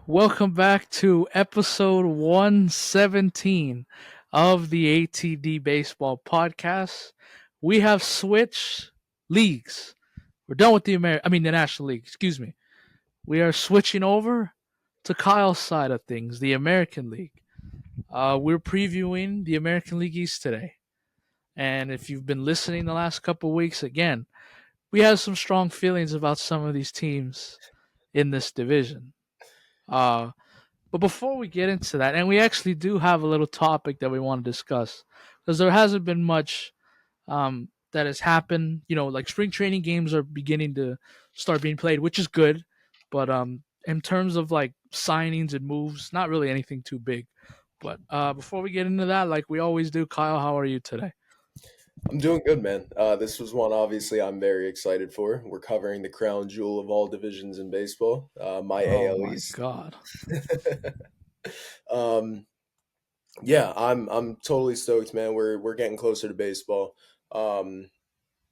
Welcome back to episode 117 of the ATD Baseball Podcast. We have switched leagues. We're done with the National League, excuse me. We are switching over to Kyle's side of things, the American League. We're previewing the American League East today. And if you've been listening the last couple of weeks, again, we have some strong feelings about some of these teams in this division. But before we get into that, and we actually do have a little topic that we want to discuss, because there hasn't been much that has happened. Like spring training games are beginning to start being played, which is good. But in terms of like signings and moves, not really anything too big. But before we get into that, like we always do, Kyle, how are you today? I'm doing good, man. This was one obviously I'm very excited for. We're covering the crown jewel of all divisions in baseball, my Oh AL my East. God. um, yeah, I'm totally stoked, man. We're getting closer to baseball. Um,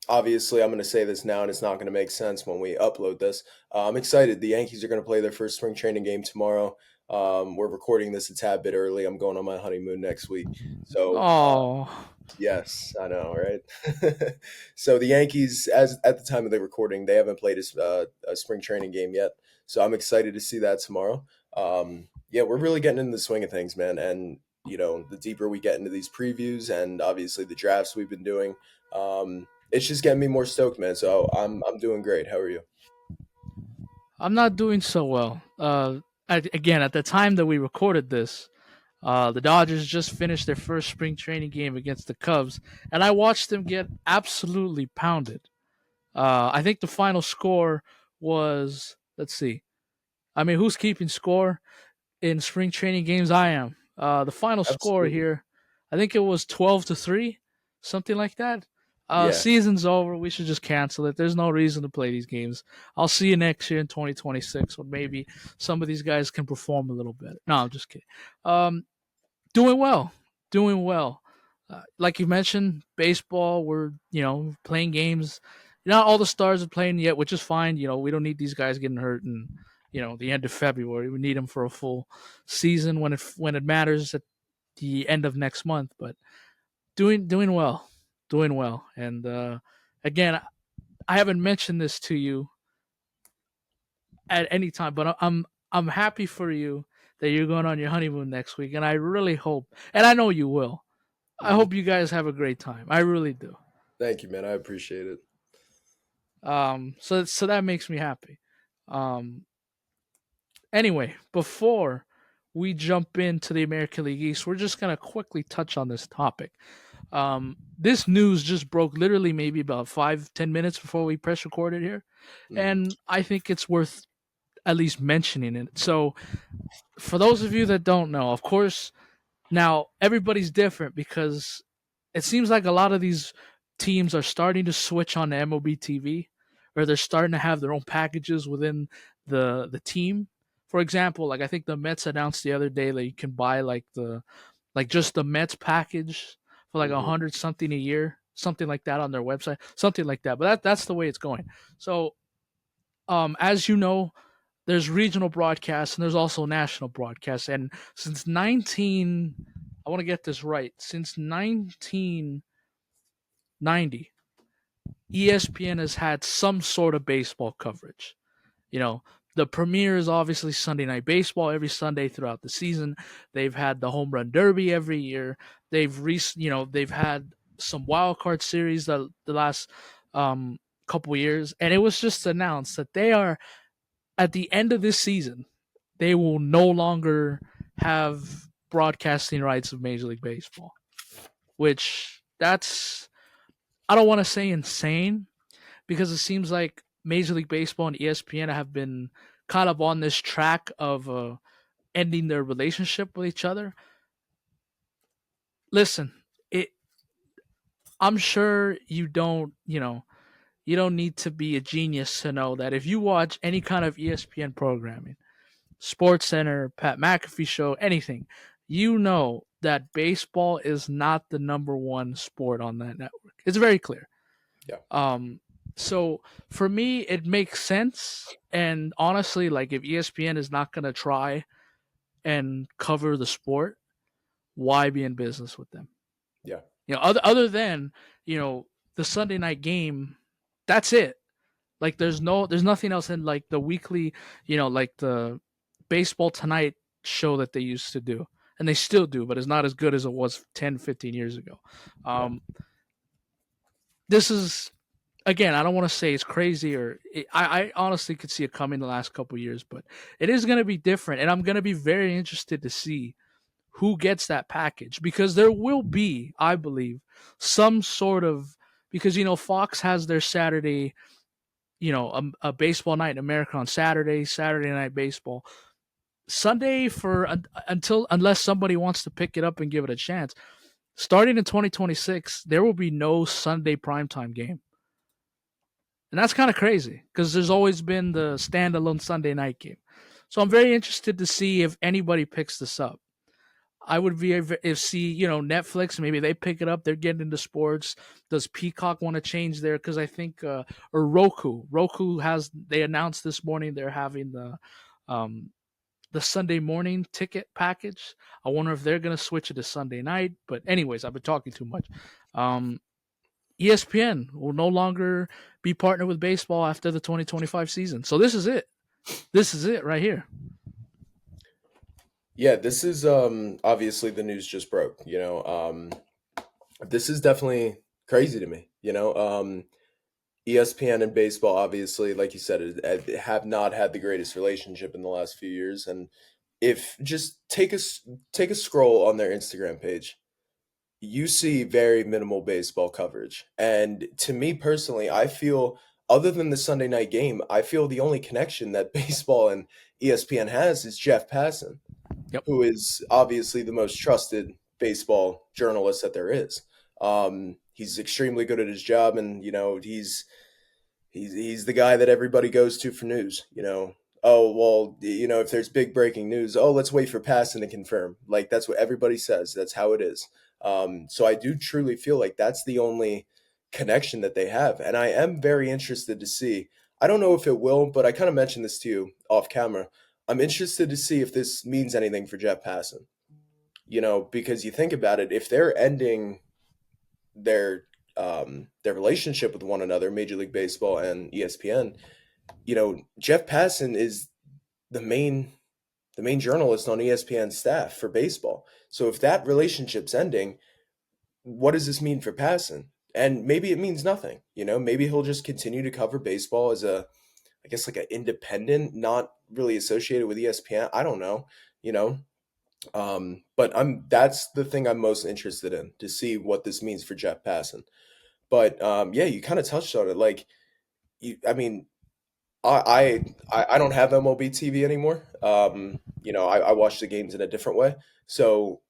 Obviously, I'm going to say this now, and it's not going to make sense when we upload this. I'm excited. The Yankees are going to play their first spring training game tomorrow. We're recording this a tad bit early. I'm going on my honeymoon next week, so Oh, yes, I know, right? So the Yankees, as at the time of the recording, they haven't played a spring training game yet. So I'm excited to see that tomorrow. Yeah, we're really getting into the swing of things, man. And the deeper we get into these previews and obviously the drafts we've been doing, it's just getting me more stoked, man. So I'm doing great. How are you? I'm not doing so well. Again, at the time that we recorded this, the Dodgers just finished their first spring training game against the Cubs, and I watched them get absolutely pounded. I think the final score was, let's see. I mean, who's keeping score in spring training games? I am. The final score Absolutely. here, I think it was 12-3, something like that. Yeah. Season's over. We should just cancel it. There's no reason to play these games. I'll see you next year in 2026 when maybe some of these guys can perform a little better. No, I'm just kidding. Um, Doing well, doing well. Like you mentioned, baseball. We're playing games. Not all the stars are playing yet, which is fine. We don't need these guys getting hurt and the end of February. We need them for a full season when it matters at the end of next month. But doing well, doing well. And again, I haven't mentioned this to you at any time, but I'm happy for you that you're going on your honeymoon next week, and I really hope, and I know you will. I Hmm. hope you guys have a great time. I really do. Thank you, man. I appreciate it. So that makes me happy. Um, anyway, before we jump into the American League East, we're just gonna quickly touch on this topic. This news just broke literally maybe about 5-10 minutes before we press recorded here, Hmm. and I think it's worth at least mentioning it. So, for those of you that don't know, of course, now everybody's different because it seems like a lot of these teams are starting to switch on to MLB TV, or they're starting to have their own packages within the team. For example, like I think the Mets announced the other day that you can buy like just the Mets package for like a Hmm. hundred something a year, something like that on their website, something like that. But that's the way it's going. So as you know, there's regional broadcasts and there's also national broadcasts. And since 19, I want to get this right, since 1990, ESPN has had some sort of baseball coverage. You know, the premiere is obviously Sunday Night Baseball every Sunday throughout the season. They've had the Home Run Derby every year. They've had some wild card series the last couple years, and it was just announced that they are at the end of this season, they will no longer have broadcasting rights of Major League Baseball, which that's, I don't want to say insane because it seems like Major League Baseball and ESPN have been kind of on this track of ending their relationship with each other. Listen, it. I'm sure you don't need to be a genius to know that if you watch any kind of ESPN programming, Sports Center, Pat McAfee show, anything, you know that baseball is not the number one sport on that network. It's very clear. Yeah. Um, So for me, it makes sense. And honestly, like if ESPN is not going to try and cover the sport, why be in business with them? Yeah. Other than the Sunday night game, that's it. Like there's nothing else in like the weekly, like the baseball tonight show that they used to do, and they still do, but it's not as good as it was 10, 15 years ago. No. Um, this is again, I don't want to say it's crazy I honestly could see it coming the last couple of years, but it is going to be different, and I'm going to be very interested to see who gets that package because there will be, I believe, some sort of because Fox has their Saturday, a baseball night in America on Saturday night baseball. Sunday for until unless somebody wants to pick it up and give it a chance. Starting in 2026, there will be no Sunday primetime game. And that's kind of crazy because there's always been the standalone Sunday night game. So I'm very interested to see if anybody picks this up. I would be if see Netflix, maybe they pick it up. They're getting into sports. Does Peacock want to change their? Because I think or Roku has they announced this morning they're having um, the Sunday morning ticket package. I wonder if they're gonna switch it to Sunday night. But anyways, I've been talking too much. ESPN will no longer be partnered with baseball after the 2025 season. So this is it. This is it right here. Yeah, this is obviously the news just broke, this is definitely crazy to me, ESPN and baseball obviously, like you said, have not had the greatest relationship in the last few years, and if just take a scroll on their Instagram page, you see very minimal baseball coverage. And to me personally, I feel other than the Sunday night game, I feel the only connection that baseball and ESPN has is Jeff Passan, Yep. who is obviously the most trusted baseball journalist that there is. He's extremely good at his job, and he's the guy that everybody goes to for news. Oh well, if there's big breaking news, oh let's wait for Passan to confirm. Like that's what everybody says. That's how it is. So I do truly feel like that's the only connection that they have, and I am very interested to see. I don't know if it will, but I kind of mentioned this to you off camera. I'm interested to see if this means anything for Jeff Passan. Because you think about it, if they're ending their relationship with one another, Major League Baseball and ESPN, Jeff Passan is the main the main journalist on ESPN staff for baseball. So if that relationship's ending, what does this mean for Passan? And maybe it means nothing. Maybe he'll just continue to cover baseball as I guess, like an independent, not really associated with ESPN. I don't know. You know, but that's the thing I'm most interested in to see what this means for Jeff Passan. But yeah, you kind of touched on it. Like, I mean, I don't have MLB TV anymore. I watch the games in a different way. So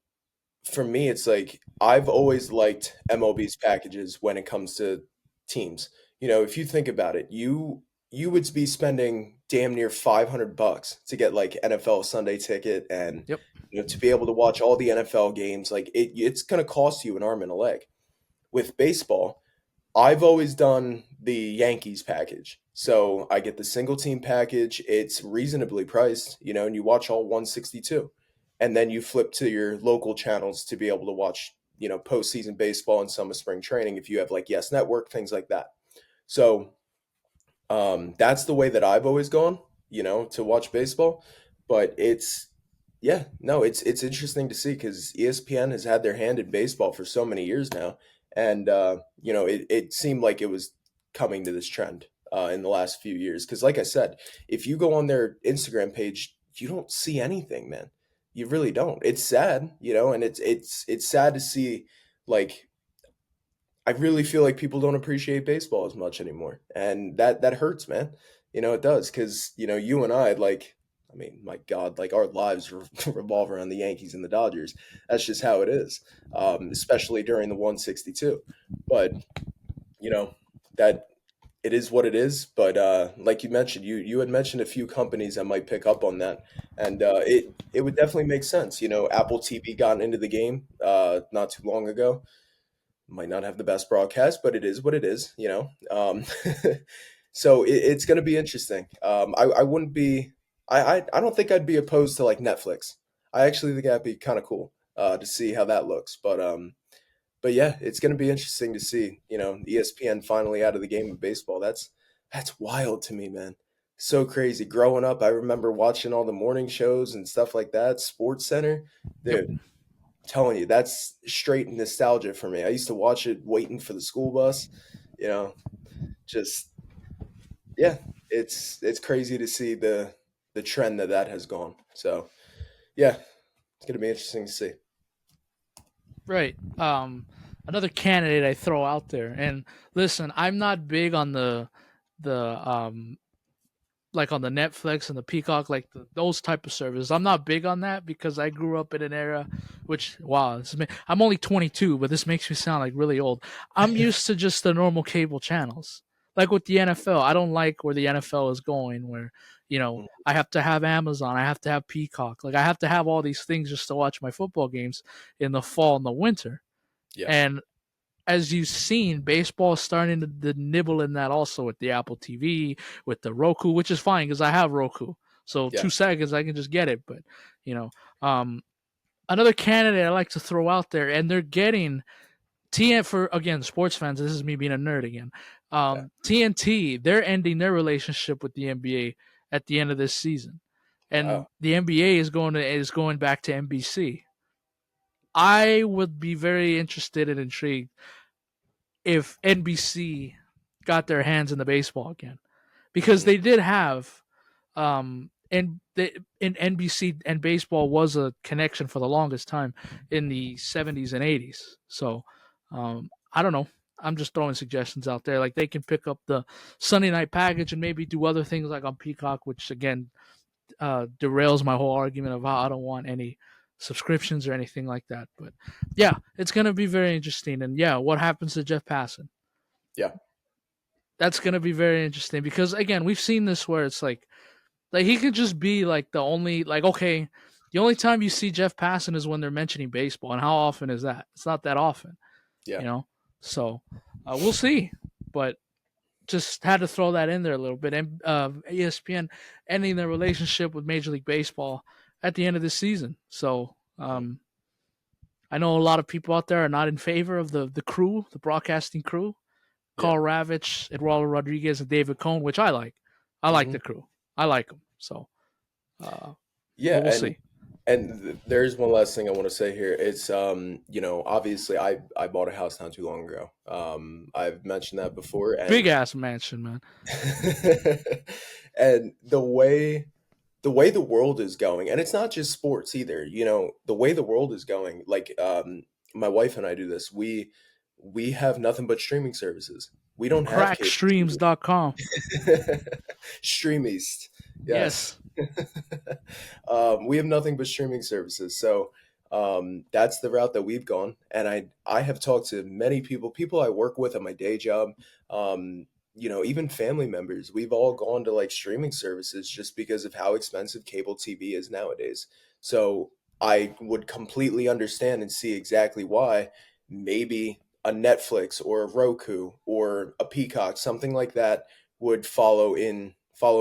for me, it's like I've always liked MLB's packages when it comes to teams. If you think about it, you would be spending damn near $500 to get like NFL Sunday ticket and Yep. to be able to watch all the NFL games. Like it's going to cost you an arm and a leg. With baseball, I've always done the Yankees package. So I get the single team package. It's reasonably priced, and you watch all 162. And then you flip to your local channels to be able to watch, postseason baseball and some of spring training if you have like Yes Network, things like that. So that's the way that I've always gone, to watch baseball. But yeah, no, it's interesting to see because ESPN has had their hand in baseball for so many years now, and it seemed like it was coming to this trend in the last few years. Because, like I said, if you go on their Instagram page, you don't see anything, man. You really don't. It's sad, and it's sad to see like I really feel like people don't appreciate baseball as much anymore, and that hurts, man. It does because you and I like. I mean, my God, like our lives revolve around the Yankees and the Dodgers. That's just how it is, especially during the 162. But you know that it is what it is. But like you mentioned, you had mentioned a few companies that might pick up on that, and it would definitely make sense. Apple TV got into the game not too long ago, might not have the best broadcast, but it is what it is, you know. So it's going to be interesting. I wouldn't be. I don't think I'd be opposed to like Netflix. I actually think that'd be kind of cool to see how that looks. But yeah, it's going to be interesting to see. You know, ESPN finally out of the game of baseball. That's wild to me, man. So crazy. Growing up, I remember watching all the morning shows and stuff like that. Sports Center, Yep. dude. Telling you, that's straight nostalgia for me. I used to watch it waiting for the school bus. You know, just yeah, it's crazy to see the trend that has gone. So yeah, it's gonna be interesting to see. Right. Another candidate I throw out there, and listen, I'm not big on the like on the Netflix and the Peacock, like those type of services. I'm not big on that because I grew up in an era, which wow, I'm only 22, but this makes me sound like really old. I'm used to just the normal cable channels. Like with the NFL, I don't like where the NFL is going. Where Mm, I have to have Amazon, I have to have Peacock, like I have to have all these things just to watch my football games in the fall and the winter. yeah, And as you've seen, baseball is starting to nibble in that also with the Apple TV, with the Roku, which is fine because I have Roku. So yeah, 2 seconds I can just get it. But you know, um, another candidate I like to throw out there, and they're getting TN for again sports fans. This is me being a nerd again. yeah. TNT, they're ending their relationship with the NBA at the end of this season, and Wow. the NBA is going back to NBC. I would be very interested and intrigued if NBC got their hands in the baseball again because Hmm. they did have in NBC and baseball was a connection for the longest time in the 70s and 80s. So I don't know. I'm just throwing suggestions out there. Like they can pick up the Sunday night package and maybe do other things like on Peacock, which again derails my whole argument of how I don't want any subscriptions or anything like that. But yeah, it's gonna be very interesting. And yeah, what happens to Jeff Passan? Yeah, That's gonna be very interesting because again, we've seen this where it's like he could just be like the only like okay, the only time you see Jeff Passan is when they're mentioning baseball, and how often is that? It's not that often, yeah, you know. So we'll see, but just had to throw that in there a little bit. And ESPN ending their relationship with Major League Baseball at the end of this season. So mhm, I know a lot of people out there are not in favor of the crew, the broadcasting crew. yeah. Carl Ravitch, Eduardo Rodriguez, and David Cohn, which I like. I like Hmm. the crew. I like them. So, uh, Yeah, but we'll see. there's one last thing I want to say here. It's you know, obviously I bought a house not too long ago. I've mentioned that before, Big and ass mansion, man. and the way the world is going, and it's not just sports either, you know, the way the world is going, like my wife and I do this. We have nothing but streaming services. We don't have cable TV. Crackstreams.com. Streamies. Yes. Yes. We have nothing but streaming services. So that's the route that we've gone. And I have talked to many people I work with at my day job, you know, even family members. We've all gone to like streaming services just because of how expensive cable TV is nowadays. So I would completely understand and see exactly why maybe a Netflix or a Roku or a Peacock, something like that, would follow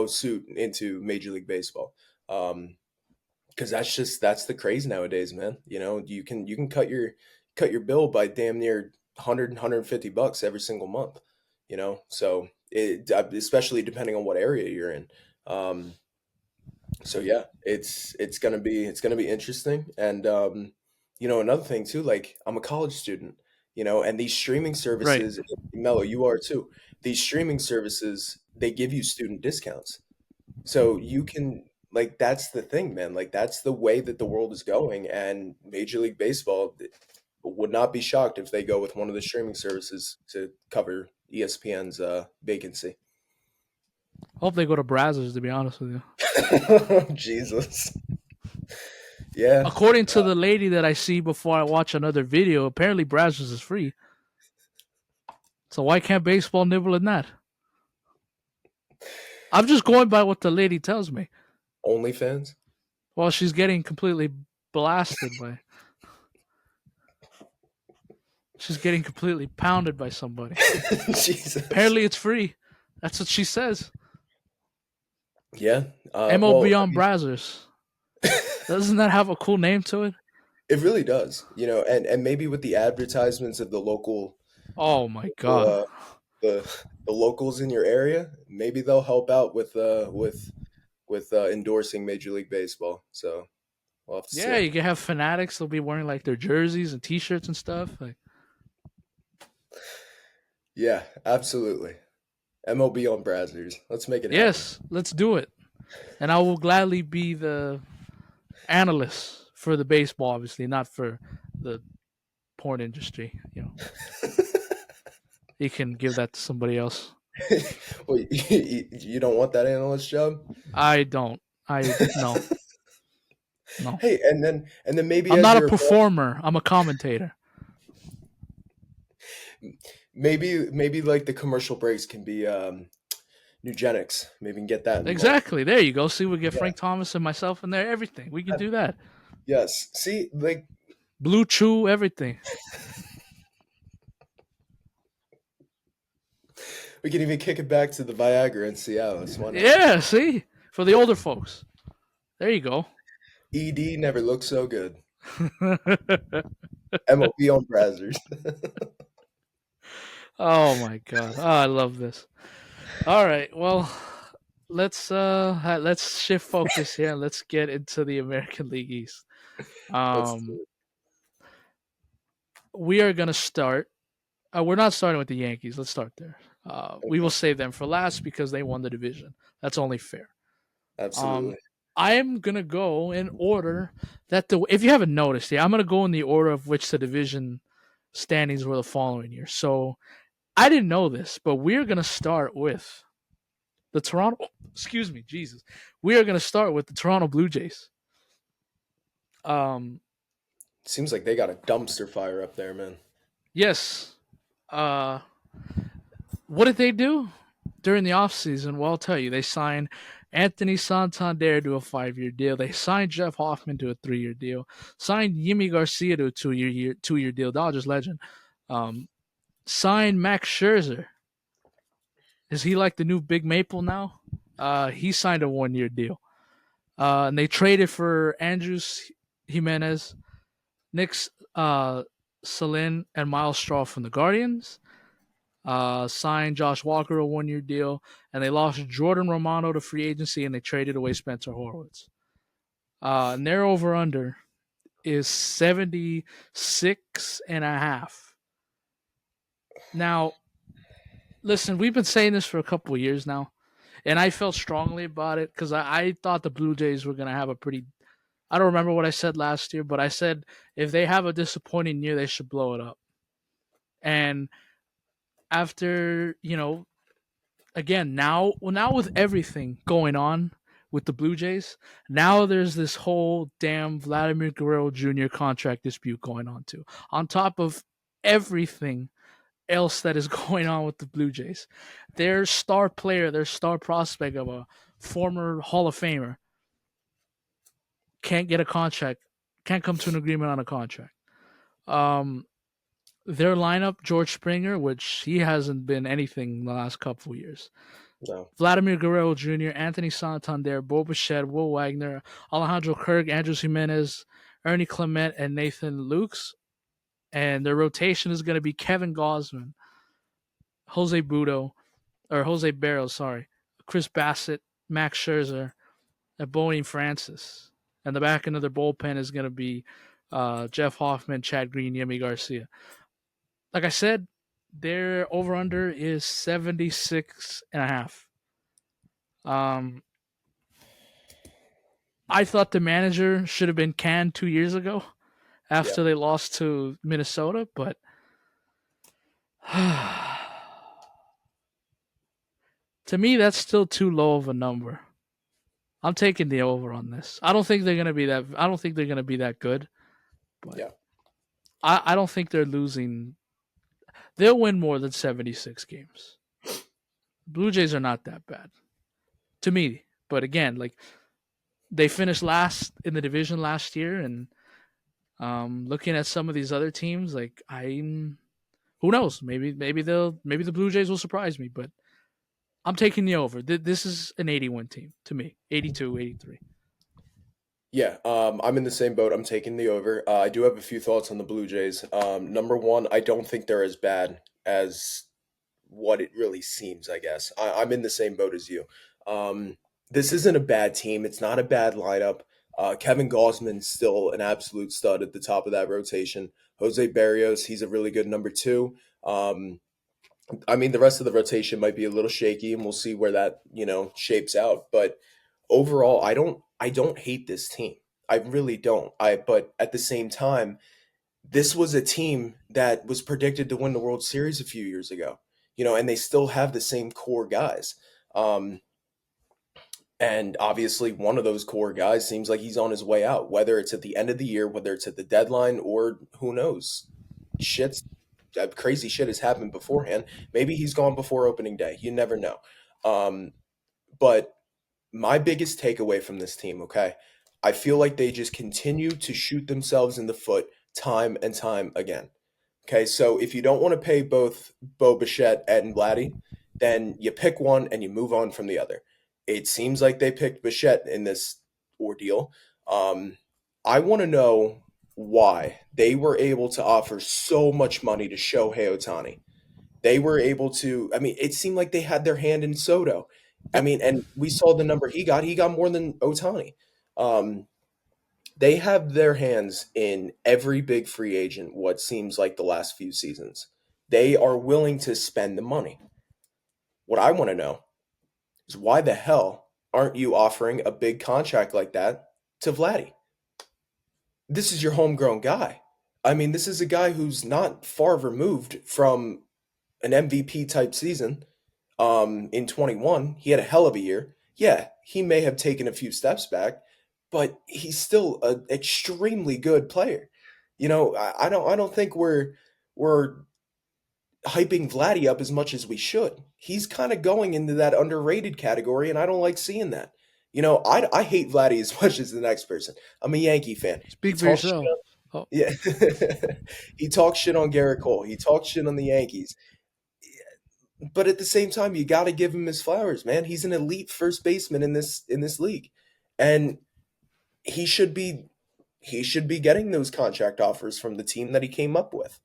suit into Major League Baseball. Because that's the craze nowadays, man. You know, you can cut your bill by damn near 100 $150 every single month. You know, so especially depending on what area you're in. Um, so yeah, it's gonna be interesting. And you know, another thing too, like I'm a college student, you know, and these streaming Right. services, Mello, you are too. These streaming services, they give you student discounts. So you can like that's the thing, man. Like that's the way that the world is going, and Major League Baseball would not be shocked if they go with one of the streaming services to cover ESPN's vacancy. Hope they go to Brazzers, to be honest with you. Jesus. Yeah. According to the lady that I see before I watch another video, apparently Brazzers is free. So why can't baseball nibble in that? I'm just going by what the lady tells me. OnlyFans? Well, she's getting completely blasted by She's getting completely pounded by somebody. Jesus. Apparently, it's free. That's what she says. Yeah. MLB Well, I on mean, Brazzers. Doesn't that have a cool name to it? it really does. And maybe with the advertisements of the Oh my local god. the locals in your area, maybe they'll help out with endorsing Major League Baseball. So we'll have to Yeah, see. you can have fanatics. They'll be wearing like their jerseys and T-shirts and stuff. Like, Yeah, absolutely. MLB on Brazzers. Let's make it happen. yes, let's do it. And I will gladly be the analyst for the baseball, obviously, not for the porn industry. You can give that to somebody else. Well, you don't want that analyst job? I don't. I no no. Hey, and then maybe I'm as not a you're performer. I'm a commentator. maybe like the commercial breaks can be Nugenics. Maybe we can get that involved. Exactly. There you go. See, we get Yeah. Frank Thomas and myself in there. Everything. We can do that. Yes. See, like Blue Chew. Everything. we can even kick it back to the Viagra and Cialis. Why not? Yeah. See, for the older folks. There you go. ED never looked so good. MLB on Brazzers. Oh my god. Oh, I love this. All right. Well, let's shift focus here. Let's get into the American League East. Let's Um, do it. we are gonna start. We're not starting with the Yankees. Let's start there. We will Okay. save them for last because they won the division. That's only fair. Um, Absolutely. I am gonna go in order that the. If you haven't noticed, yeah, I'm gonna go in the order of which the division standings were the following year. So I didn't know this, but we're gonna start with the Toronto. Excuse me, Jesus. We are gonna start with the Toronto Blue Jays. Um, Seems like they got a dumpster fire up there, man. yes. Uh, what did they do during the offseason? Well, I'll tell you. They signed Anthony Santander to a 5-year deal. They signed Jeff Hoffman to a 3-year deal. Signed Yimi Garcia to a 2-year deal. Dodgers legend. Um, signed Max Scherzer. Is he like the new Big Maple now? He signed a 1-year deal. And they traded for Andrews Jimenez, Nick Salin, and Miles Straw from the Guardians. Signed Josh Walker a 1-year deal, and they lost Jordan Romano to free agency, and they traded away Spencer Horwitz. And their over under is 76.5. Now, listen, we've been saying this for a couple of years now, and I felt strongly about it because I thought the Blue Jays were going to have a pretty. I don't remember what I said last year, but I said if they have a disappointing year, they should blow it up. And after, again, now with everything going on with the Blue Jays, now there's this whole damn Vladimir Guerrero Jr. contract dispute going on too. On top of everything else that is going on with the Blue Jays, their star player, their star prospect of a former Hall of Famer can't get a contract, can't come to an agreement on a contract. Um, their lineup, George Springer, which he hasn't been anything in the last couple of years. No. Vladimir Guerrero Jr., Anthony Santander, Bo Bichette, Will Wagner, Alejandro Kirk, Andres Jimenez, Ernie Clement, and Nathan Lukes. And their rotation is going to be Kevin Gausman, Jose Budo, or Jose Barrios, sorry, Chris Bassett, Max Scherzer, and Boeing Francis. And the back end of their bullpen is going to be Jeff Hoffman, Chad Green, Yemi Garcia. Like I said, their over under is 76.5. I thought the manager should have been canned 2 years ago Yeah. after they lost to Minnesota, but to me, that's still too low of a number. I'm taking the over on this. I don't think they're gonna be that. I don't think they're gonna be that good, but Yeah. I don't think they're losing. They'll win more than 76 games. Blue Jays are not that bad to me, but again, like they finished last in the division last year, and looking at some of these other teams, like Who knows? Maybe the Blue Jays will surprise me, but I'm taking the over. This is an 80-win team to me. 82, 83. Yeah, I'm in the same boat. I'm taking the over. I do have a few thoughts on the Blue Jays. Number one, I don't think they're as bad as what it really seems, I guess. I'm in the same boat as you. Um, this isn't a bad team. It's not a bad lineup. Kevin Gausman's still an absolute stud at the top of that rotation. Jose Barrios, he's a really good number two. Um, I mean, the rest of the rotation might be a little shaky, and we'll see where that shapes out. But overall, I don't hate this team. I really don't. But at the same time, this was a team that was predicted to win the World Series a few years ago. And they still have the same core guys. Um, and obviously, one of those core guys seems like he's on his way out, whether it's at the end of the year, whether it's at the deadline, or who knows. Shit's Crazy shit has happened beforehand. Maybe he's gone before opening day. You never know. Um, but my biggest takeaway from this team, okay, I feel like they just continue to shoot themselves in the foot time and time again. Okay, so if you don't want to pay both Bo Bichette and Vladdy, then you pick one and you move on from the other. It seems like they picked Bichette in this ordeal. Um, I want to know why they were able to offer so much money to Shohei Ohtani. They were able to, I mean, it seemed like they had their hand in Soto. I Yep. mean, and we saw the number he got. He got more than Ohtani. Um, they have their hands in every big free agent, what seems like the last few seasons. They are willing to spend the money. What I want to know is why the hell aren't you offering a big contract like that to Vladdy? This is your homegrown guy. I mean, this is a guy who's not far removed from an MVP type season. In 21, he had a hell of a year. Yeah, he may have taken a few steps back, but he's still an extremely good player. I don't think we're hyping Vladdy up as much as we should. He's kind of going into that underrated category, and I don't like seeing that. I hate Vladdy as much as the next person. I'm a Yankee fan. He Speak for talks shit yourself. on, Oh, yeah, he talks shit on Garrett Cole. He talks shit on the Yankees. But at the same time, you got to give him his flowers, man. He's an elite first baseman in this league, and he should be he should be getting those contract offers from the team that he came up with.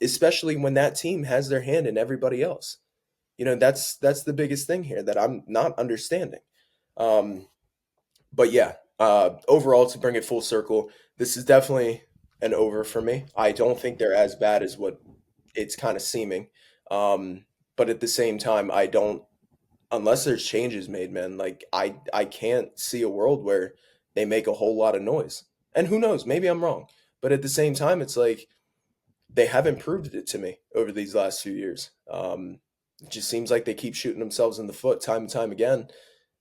Especially when that team has their hand in everybody else. That's the biggest thing here that I'm not understanding. Um, but yeah, overall, to bring it full circle, this is definitely an over for me. I don't think they're as bad as what it's kind of seeming. Um, but at the same time, I don't unless there's changes made, man. Like I can't see a world where they make a whole lot of noise. And who knows? Maybe I'm wrong. But at the same time, it's like they haven't proved it to me over these last few years. It just seems like they keep shooting themselves in the foot time and time again,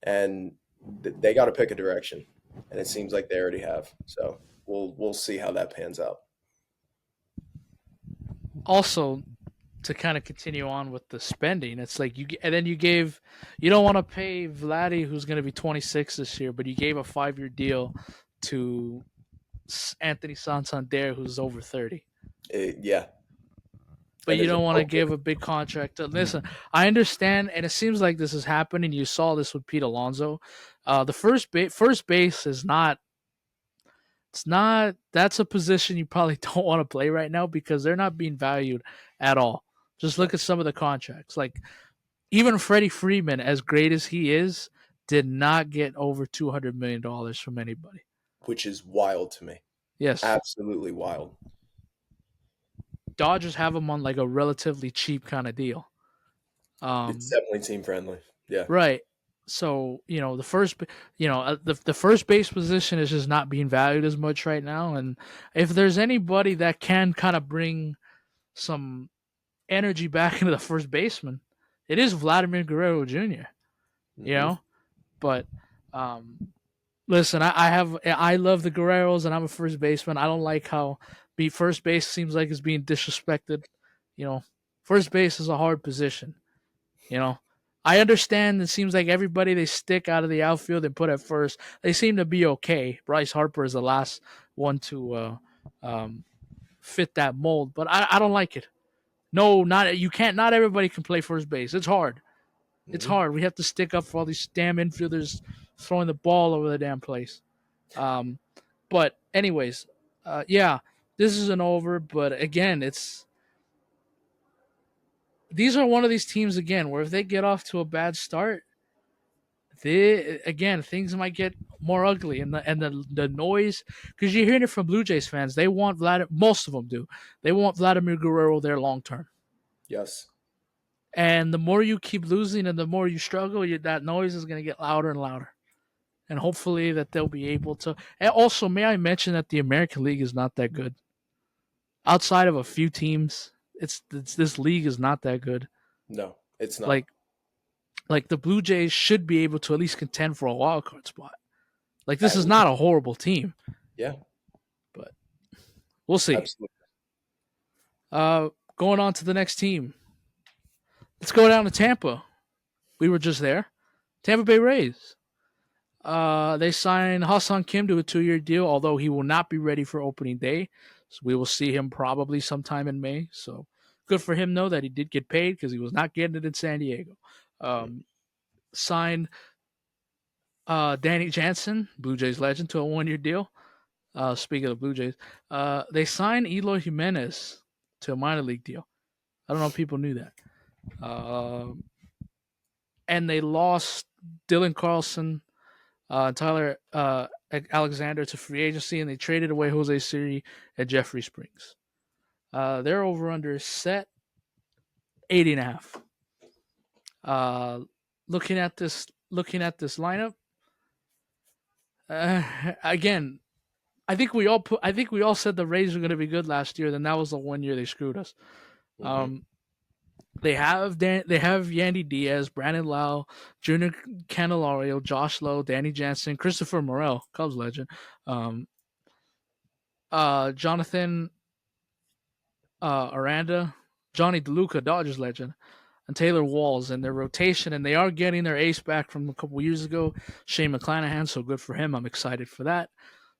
and they got to pick a direction. And it seems like they already have. So we'll see how that pans out. also, to kind of continue on with the spending, it's like and then you don't want to pay Vladdy, who's going to be 26 this year, but you gave a 5-year deal to Anthony Santander, who's over 30. Yeah, But and you there's a don't want to boat there. give a big contract. Listen, I understand, and it seems like this is happening. You saw this with Pete Alonso. The first base is not. It's not. That's a position you probably don't want to play right now because they're not being valued at all. Just No, look at some of the contracts. Like even Freddie Freeman, as great as he is, did not get over $200 million from anybody. which is wild to me. Yes, Absolutely wild. Dodgers have him on like a relatively cheap kind of deal. It's Um, definitely team friendly. Yeah. right. So the first base position is just not being valued as much right now. And if there's anybody that can kind of bring some energy back into the first baseman, it is Vladimir Guerrero Jr. You Hmm. know, but um, listen, I love the Guerreros, and I'm a first baseman. I don't like how be first base seems like it's being disrespected. You know, first base is a hard position. You know, I understand. It seems like everybody they stick out of the outfield and put at first, they seem to be okay. Bryce Harper is the last one to um, fit that mold, but I don't like it. No, not you can't. Not everybody can play first base. It's hard. It's Hmm. hard. We have to stick up for all these damn infielders throwing the ball over the damn place. Um, but anyways, yeah, this isn't over. But again, it's these are one of these teams again where if they get off to a bad start, they again things might get more ugly, and the noise because you're hearing it from Blue Jays fans. They want most of them do. They want Vladimir Guerrero there long term. Yes. And the more you keep losing and the more you struggle, that noise is going to get louder and louder. And hopefully that they'll be able to. And also, may I mention that the American League is not that good. Outside of a few teams, it's this league is not that good. No, it's not. Like like the Blue Jays should be able to at least contend for a wild card spot. Like this At is least. not a horrible team, Yeah, but we'll see. absolutely. Going on to the next team. Let's go down to Tampa. We were just there. Tampa Bay Rays. They signed Hassan Kim to a 2-year deal, although he will not be ready for opening day. So we will see him probably sometime in May. So good for him, though, that he did get paid because he was not getting it in San Diego. Mm. Signed Danny Jansen, Blue Jays legend, to a 1-year deal. Speaking of the Blue Jays, they signed Eloy Jimenez to a minor league deal. I don't know if people knew that. Uh, and they lost Dylan Carlson, Tyler Alexander to free agency, and they traded away Jose Siri and Jeffrey Springs. Their over under set 80.5. Uh, looking at this lineup, again, I think we all said the Rays were going to be good last year. Then that was the 1 year they screwed us. Hmm. Um, they have Yandy Diaz, Brandon Lau, Junior Candelario, Josh Lowe, Danny Jansen, Christopher Morel, Cubs legend, um, Jonathan Aranda, Johnny DeLuca, Dodgers legend, and Taylor Walls in their rotation, and they are getting their ace back from a couple years ago, Shane McClanahan. So good for him. I'm excited for that.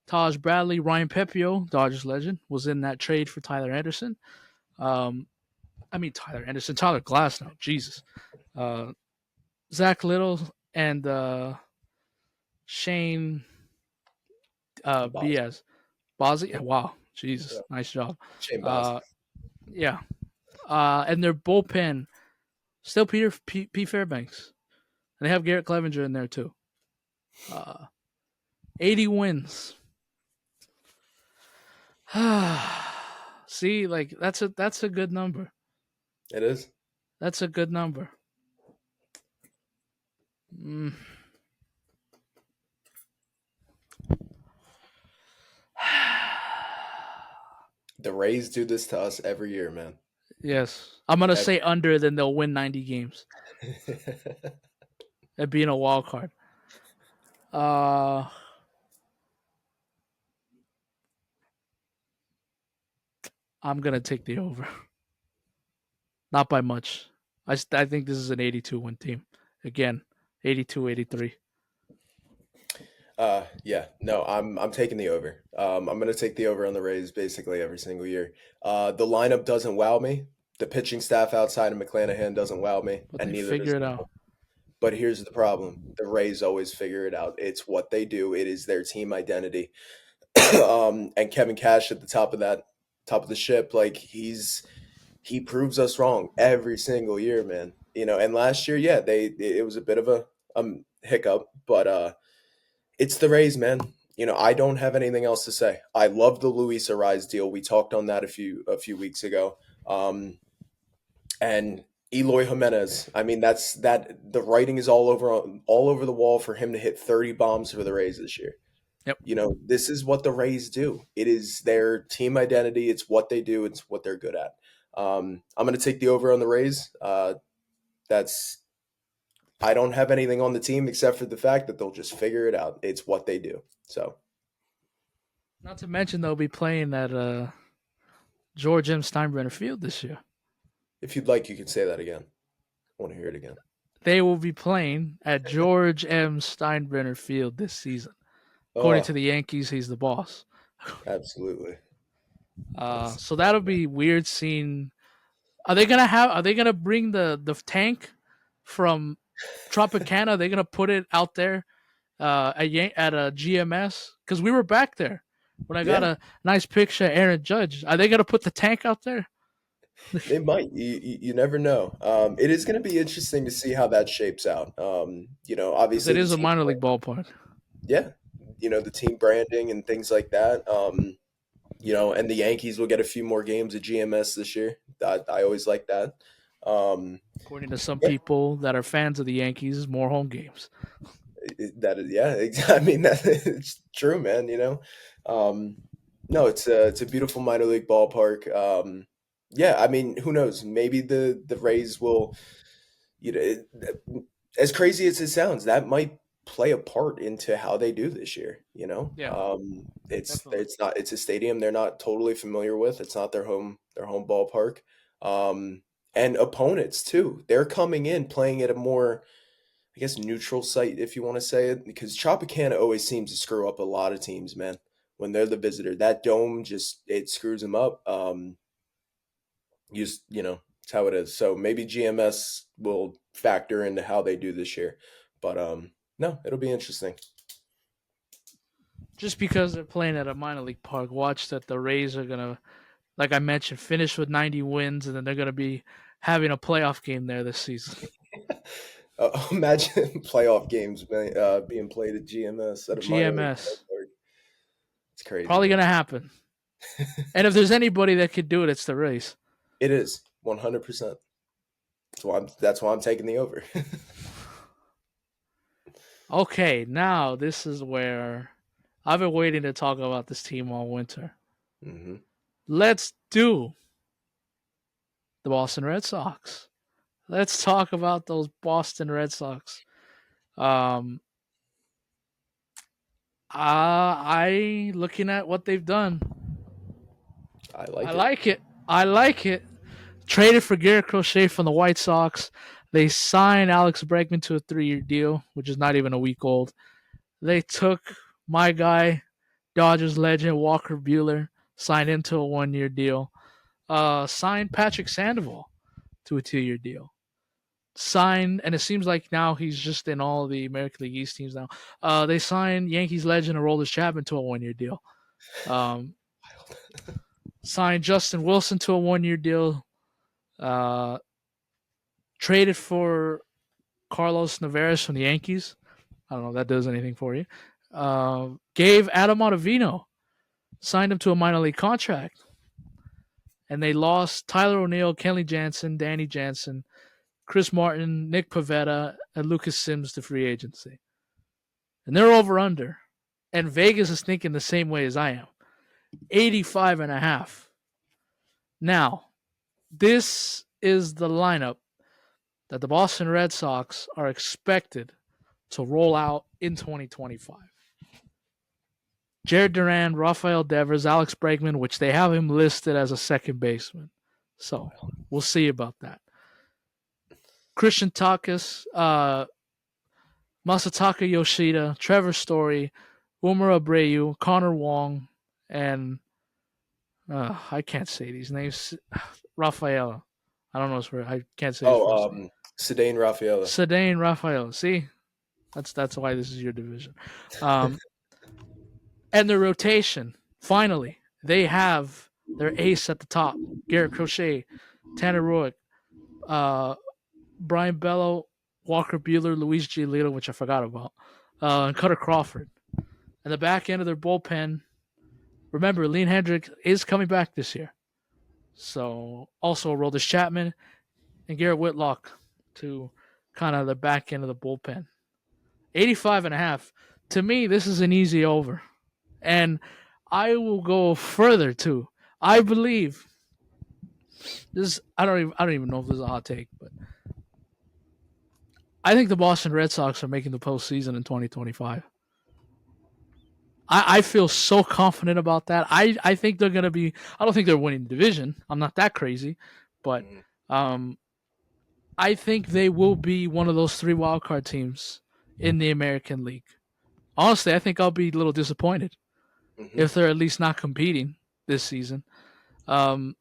Taj Bradley, Ryan Pepio, Dodgers legend, was in that trade for Tyler Anderson. Um, Tyler Anderson, Tyler Glass now. Jesus. Uh, Zach Little and Shane Boss. Baez. Bozzy? Yep. Wow. Jesus. Yeah. Nice job. Shane Boss. Uh, yeah. And their bullpen, still P. Fairbanks. And they have Garrett Clevenger in there too. Uh, 80 wins. See, like that's a good number. It is. That's a good number. Mm. The Rays do this to us every year, man. Yes, I'm gonna Every. say under. Then they'll win 90 games. It being a wild card. Uh, I'm gonna take the over. Not by much. I think this is an 82 win team. Again, 82, 83. Yeah, no, I'm taking the over. I'm gonna take the over on the Rays basically every single year. The lineup doesn't wow me. The pitching staff outside of McClanahan doesn't wow me, But and they neither figure does. it out. But here's the problem: the Rays always figure it out. It's what they do. It is their team identity. And Kevin Cash at the top of the ship, like he proves us wrong every single year, man. And last year, yeah, it was a bit of a hiccup, but it's the Rays, man. I don't have anything else to say. I love the Luis Ariz deal. We talked on that a few weeks ago. And Eloy Jimenez. I mean, that's that. The writing is all over the wall for him to hit 30 bombs for the Rays this year. Yep. This is what the Rays do. It is their team identity. It's what they do. It's what they're good at. I'm going to take the over on the Rays. That's I don't have anything on the team except for the fact that they'll just figure it out. It's what they do. So Not to mention they'll be playing at George M. Steinbrenner Field this year. if you'd like, you can say that again. I want to hear it again. They will be playing at George M. Steinbrenner Field this season. According to Oh, the Yankees, he's the boss. absolutely. That's So that'll be weird seeing. Are they gonna bring the tank from Tropicana? Are they gonna put it out there at a GMS? Because we were back there when I got Yeah, a nice picture of Aaron Judge. Are they gonna put the tank out there? they might. You never know. It is going to be interesting to see how that shapes out. Because Obviously it the is a team, minor league ballpark. yeah, the team branding and things like that. And the Yankees will get a few more games at GMS this year. I always like that. Um, According to some yeah, people that are fans of the Yankees, more home games. that is, yeah. I mean, that it's true, man. Um, no, it's a beautiful minor league ballpark. Yeah, I mean, who knows? Maybe the Rays will. As crazy as it sounds, that might play a part into how they do this year. Yeah, It's definitely. it's not it's a stadium they're not totally familiar with. It's not their home ballpark, and opponents too. They're coming in playing at a more, I guess, neutral site, if you want to say it, because Tropicana always seems to screw up a lot of teams, man. When they're the visitor, that dome just it screws them up. It's how it is. So maybe GMS will factor into how they do this year. But no, it'll be interesting. Just because they're playing at a minor league park, watch that the Rays are gonna, like I mentioned, finish with 90 wins, and then they're gonna be having a playoff game there this season. Imagine playoff games being played at GMS at a minor league GMS ballpark. It's crazy, probably man. gonna happen. And if there's anybody that could do it, it's the Rays. It is 100%. That's why I'm taking the over. Okay, now this is where I've been waiting to talk about this team all winter. hmm Let's do the Boston Red Sox. Let's talk about those Boston Red Sox. Um, I looking at what they've done. I I like it. like it. I like it. Traded for Garrett Crochet from the White Sox. They signed Alex Bregman to a 3-year deal, which is not even a week old. They took my guy, Dodgers legend Walker Bueller, signed him to a 1-year deal. Signed Patrick Sandoval to a 2-year deal. Signed, and it seems like now he's just in all the American League East teams now. They signed Yankees legend Aroldis Chapman to a 1-year deal. Um, Signed Justin Wilson to a 1-year deal. Uh, Traded for Carlos Navarez from the Yankees. I don't know if that does anything for you. Gave Adam Ottavino, signed him to a minor league contract. And they lost Tyler O'Neill, Kenley Jansen, Danny Jansen, Chris Martin, Nick Pavetta, and Lucas Sims to free agency. And they're over under. And Vegas is thinking the same way as I am. 85 and a half. Now, this is the lineup that the Boston Red Sox are expected to roll out in 2025. Jared Duran, Rafael Devers, Alex Bregman, which they have him listed as a second baseman. So we'll see about that. Christian Takas, Masataka Yoshida, Trevor Story, Umar Abreu, Connor Wong, and I can't say these names. Rafaela. I don't know his first. I can't say his Oh, first name. Cedane Rafaela. Sedane Rafaela. See, that's why this is your division. Um, and the rotation. Finally, they have their ace at the top: Garrett Crochet, Tanner Roy, uh, Brian Bello, Walker Bueller, Luis Giolito, which I forgot about, and Cutter Crawford. And the back end of their bullpen. Remember, Lean Hendrick is coming back this year. So also Aroldis Chapman and Garrett Whitlock to kind of the back end of the bullpen. 85 and a half. To me, this is an easy over. And I will go further too. I believe this. I don't even know if this is a hot take, but I think the Boston Red Sox are making the postseason in 2025. I feel so confident about that. I think they're gonna be. I don't think they're winning the division. I'm not that crazy, but hmm um, I think they will be one of those 3 wildcard teams in the American League. Honestly, I think I'll be a little disappointed hmm if they're at least not competing this season. Um,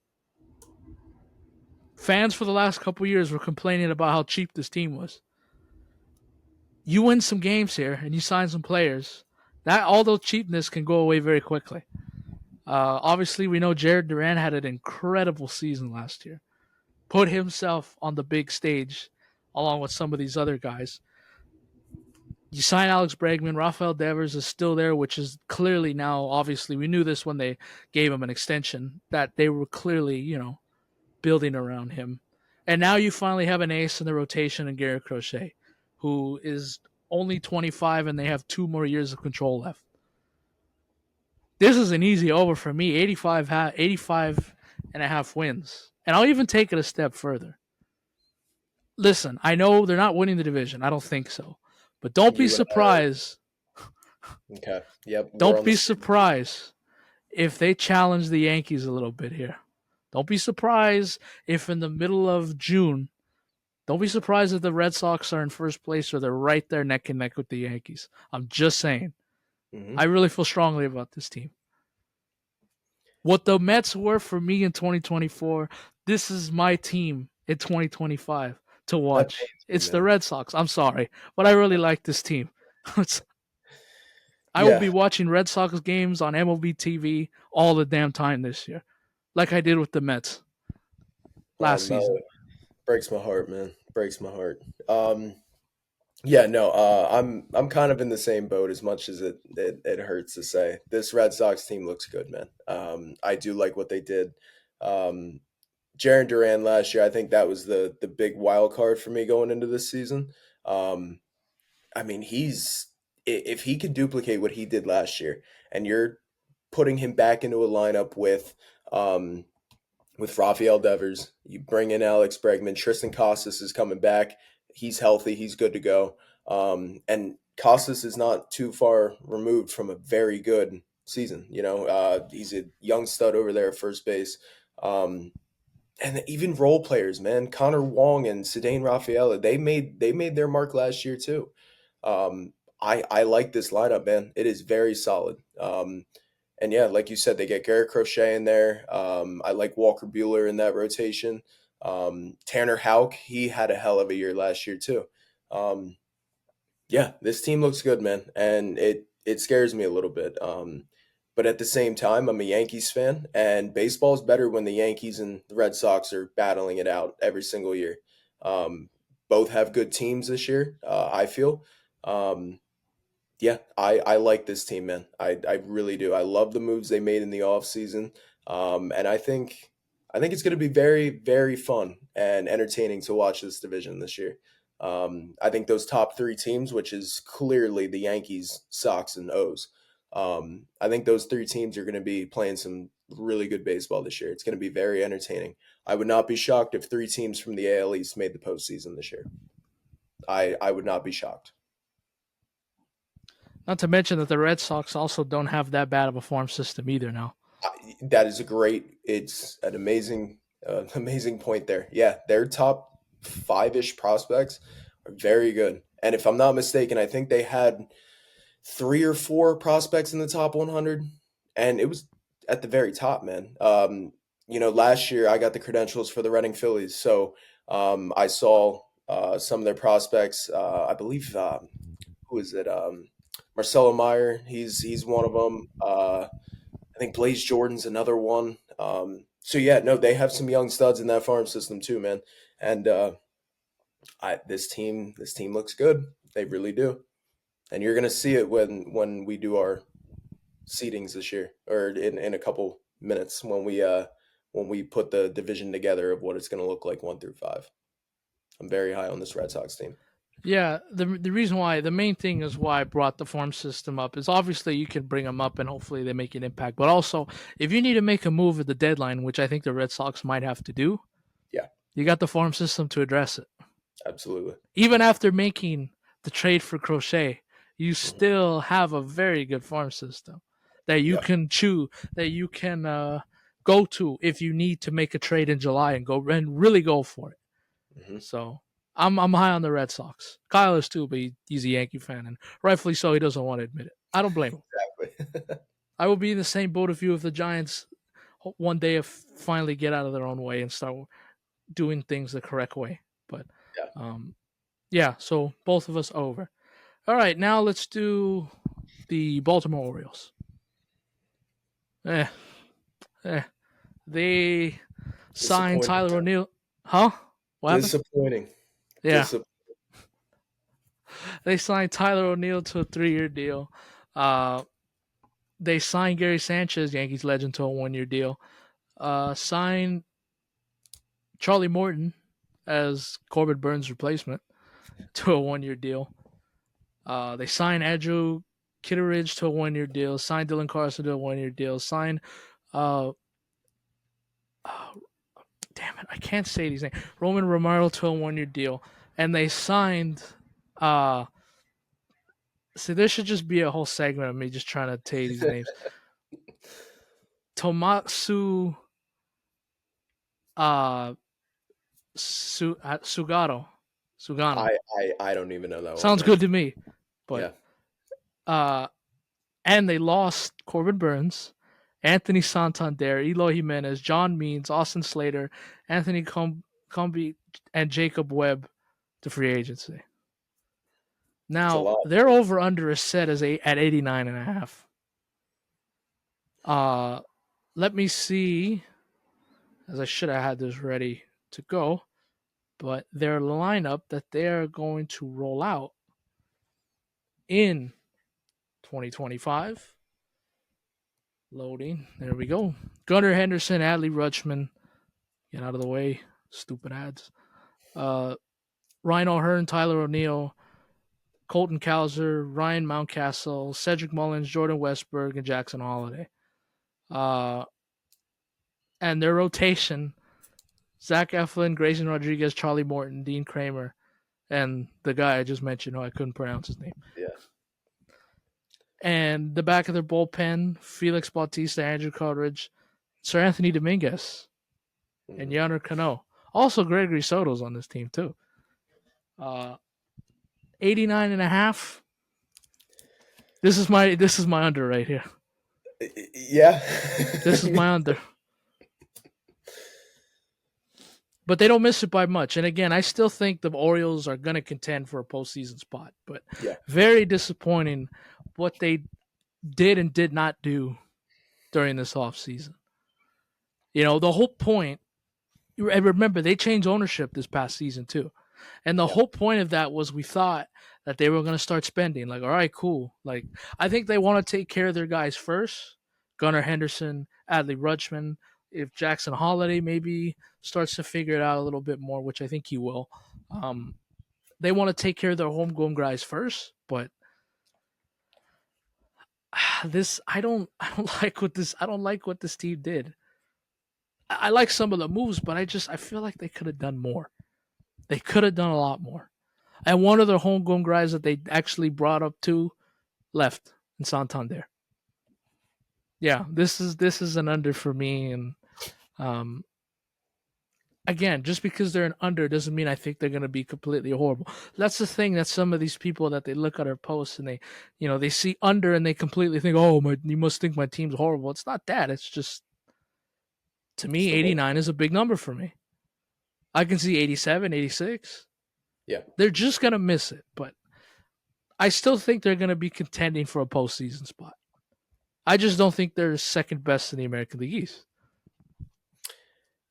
Fans for the last couple years were complaining about how cheap this team was. You win some games here and you sign some players. That all those cheapness can go away very quickly. Obviously, we know Jared Duran had an incredible season last year. Put himself on the big stage along with some of these other guys. You sign Alex Bregman. Rafael Devers is still there, which is clearly now, obviously, we knew this when they gave him an extension, that they were clearly, building around him. And now you finally have an ace in the rotation in Garrett Crochet, who is only 25 and they have 2 more years of control left. This is an easy over for me. 85 and a half wins. And I'll even take it a step further. Listen, I know they're not winning the division. I don't think so. But don't be You and I are surprised. okay. Yep, we're Don't on the be same. surprised if they challenge the Yankees a little bit here. Don't be surprised if in the middle of June, don't be surprised if the Red Sox are in first place or they're right there neck and neck with the Yankees. I'm just saying. I Hmm. really feel strongly about this team. What the Mets were for me in 2024, this is my team in 2025 to That watch. pains me, It's the man. Red Sox. I'm sorry, but I really like this team. I will be Yeah. watching Red Sox games on MLB TV all the damn time this year, like I did with the Mets last Melo season. breaks my heart, man. Breaks my heart. Yeah, no, I'm kind of in the same boat as much as it hurts to say. This Red Sox team looks good, man. I do like what they did. Um, Jaron Duran last year, I think that was the big wild card for me going into this season. Um, I mean, if he could duplicate what he did last year, and you're putting him back into a lineup um, with Rafael Devers, you bring in Alex Bregman, Tristan Costas is coming back. He's healthy. He's good to go. And Costas is not too far removed from a very good season. He's a young stud over there at first base. Um, and even role players, man, Connor Wong and Sedane Rafaela, they made their mark last year too. I like this lineup, man. It is very solid. And yeah, like you said, they get Garrett Crochet in there. I like Walker Bueller in that rotation. Tanner Houck, he had a hell of a year last year too. Um, yeah, this team looks good, man, and it scares me a little bit. But at the same time, I'm a Yankees fan, and baseball's better when the Yankees and the Red Sox are battling it out every single year. Um, Both have good teams this year. I feel. Um, yeah, I like this team, man. I really do. I love the moves they made in the offseason. And I think it's going to be very, very fun and entertaining to watch this division this year. I think those top three teams, which is clearly the Yankees, Sox, and O's, I think those three teams are going to be playing some really good baseball this year. It's going to be very entertaining. I would not be shocked if three teams from the AL East made the postseason this year. I would not be shocked. Not to mention that the Red Sox also don't have that bad of a farm system either now. That is a great. It's an amazing point there. Yeah, their top five-ish prospects are very good. And if I'm not mistaken, I think they had three or four prospects in the top 100, and it was at the very top, man. Last year I got the credentials for the Reading Phillies, so I saw some of their prospects. I believe who is it? Marcelo Meyer. He's one of them. I think Blaze Jordan's another one. So yeah, no, they have some young studs in that farm system too, man. And this team looks good. They really do. And you're gonna see it when we do our seedings this year, or in a couple minutes when we put the division together of what it's gonna look like 1 through 5. I'm very high on this Red Sox team. Yeah, the reason why the main thing is why I brought the farm system up is obviously you can bring them up and hopefully they make an impact. But also, if you need to make a move at the deadline, which I think the Red Sox might have to do, Yeah, you got the farm system to address it. absolutely. Even after making the trade for Crochet, you Mhm. still have a very good farm system that you Yeah. can chew, that you can go to if you need to make a trade in July and go and really go for it. Hmm. So I'm high on the Red Sox. Kyle is too, but he's a Yankee fan, and rightfully so. He doesn't want to admit it. I don't blame him. Exactly. I will be in the same boat of you if the Giants one day finally get out of their own way and start. doing things the correct way. But Yeah. um, yeah, so both of us over. All right, now let's do the Baltimore Orioles. Eh, eh. They signed Disappointing. Tyler O'Neill. Huh? What happened? Disappointing. Yeah, Disappointing. they signed Tyler O'Neill to a 3-year deal. Uh, they signed Gary Sanchez, Yankees legend, to a 1-year deal. Signed Charlie Morton as Corbin Burns' replacement to a 1-year deal. They signed Andrew Kitteridge to a 1-year deal. Signed Dylan Carson to a 1-year deal. Signed, uh, oh, damn it, I can't say these names. Roman Romero to a 1-year deal, and they signed. Uh, See, there should just be a whole segment of me just trying to tell you these names. Tomatsu uh, Sugano. Sugano. I don't even know that one, Sounds man. good to me. But Yeah. uh and they lost Corbin Burns, Anthony Santander, Eloy Jimenez, John Means, Austin Slater, Anthony Comby, and Jacob Webb to free agency. It's a Now, lot. their over under is set as at 89.5. Uh let me see, as I should have had this ready to go, but their lineup that they're going to roll out in 2025. Loading. There we go. Gunnar Henderson, Adley Rutschman. Get out of the way. Stupid ads. Uh, Ryan O'Hearn, Tyler O'Neill, Colton Cowser, Ryan Mountcastle, Cedric Mullins, Jordan Westberg, and Jackson Holiday. Uh, and their rotation: Zach Eflin, Grayson Rodriguez, Charlie Morton, Dean Kramer, and the guy I just mentioned who I couldn't pronounce his name. Yeah. And the back of their bullpen: Felix Bautista, Andrew Coleridge, Sir Anthony Dominguez, and Mhm. Yonder Cano. Also, Gregory Soto's on this team too. 89 and a half. This is my under right here. Yeah. This is my under. But they don't miss it by much. And again, I still think the Orioles are going to contend for a postseason spot. But Yeah. very disappointing what they did and did not do during this offseason. The whole point, and remember, they changed ownership this past season too. And the Yeah. whole point of that was we thought that they were going to start spending. Like, all right, cool. Like, I think they want to take care of their guys first. Gunnar Henderson, Adley Rutschman. If Jackson Holiday maybe starts to figure it out a little bit more, which I think he will, um, they want to take care of their homegrown guys first. But this, I don't like what this, I don't like what this team did. I like some of the moves, but I feel like they could have done more. They could have done a lot more. And one of the homegrown guys that they actually brought up to left in Santander. Yeah, this is an under for me, and um, again, just because they're an under doesn't mean I think they're going to be completely horrible. That's the thing that some of these people that they look at our posts and they see under and they completely think, oh, you must think my team's horrible. It's not that. It's just, to It's me, the worst. 89 is a big number for me. I can see 87, 86. Yeah. They're just going to miss it, but I still think they're going to be contending for a postseason spot. I just don't think they're second best in the American League East.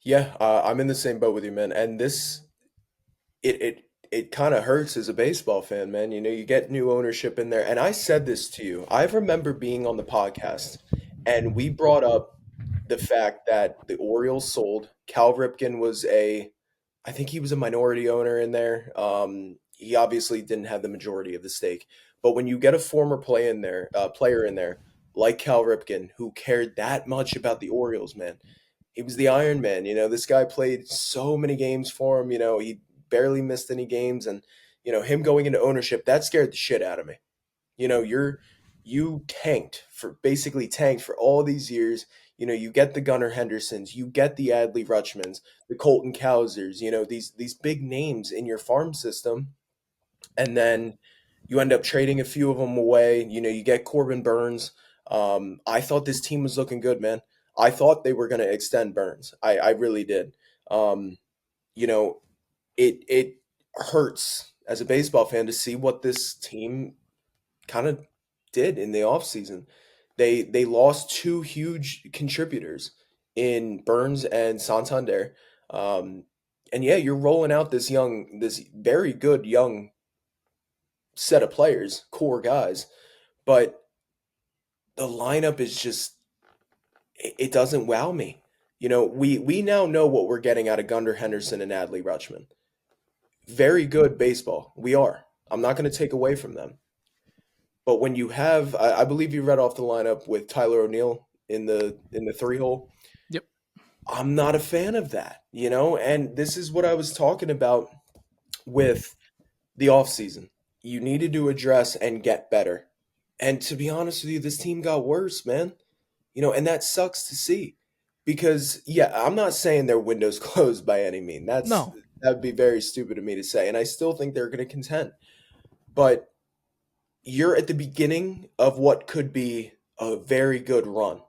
Yeah. I'm in the same boat with you, man. And it kind of hurts as a baseball fan, man. You get new ownership in there. And I said this to you. I remember being on the podcast and we brought up the fact that the Orioles sold. Cal Ripken was I think he was a minority owner in there. He obviously didn't have the majority of the stake. But when you get a former player in there, like Cal Ripken, who cared that much about the Orioles, man, he was the Iron Man. This guy played so many games for him. He barely missed any games, and him going into ownership that scared the shit out of me. You basically tanked for all these years. You get the Gunnar Hendersons, you get the Adley Rutschmans, the Colton Cowsers. These big names in your farm system, and then you end up trading a few of them away. You get Corbin Burns. I thought this team was looking good, man. I thought they were going to extend Burns. I really did. Um, you know, it hurts as a baseball fan to see what this team kind of did in the offseason. They lost two huge contributors in Burns and Santander. Um, and yeah, you're rolling out this very good young set of players, core guys, but the lineup is just it doesn't wow me. We now know what we're getting out of Gunnar Henderson and Adley Rutschman. Very good baseball. We are. I'm not going to take away from them. But when you have, I believe you read off the lineup with Tyler O'Neill in the three hole. Yep. I'm not a fan of that. And this is what I was talking about with the offseason. You needed to address and get better. And to be honest with you, this team got worse, man. And that sucks to see. Because yeah, I'm not saying their window's closed by any mean. No. That would be very stupid of me to say. And I still think they're going to contend. But you're at the beginning of what could be a very good run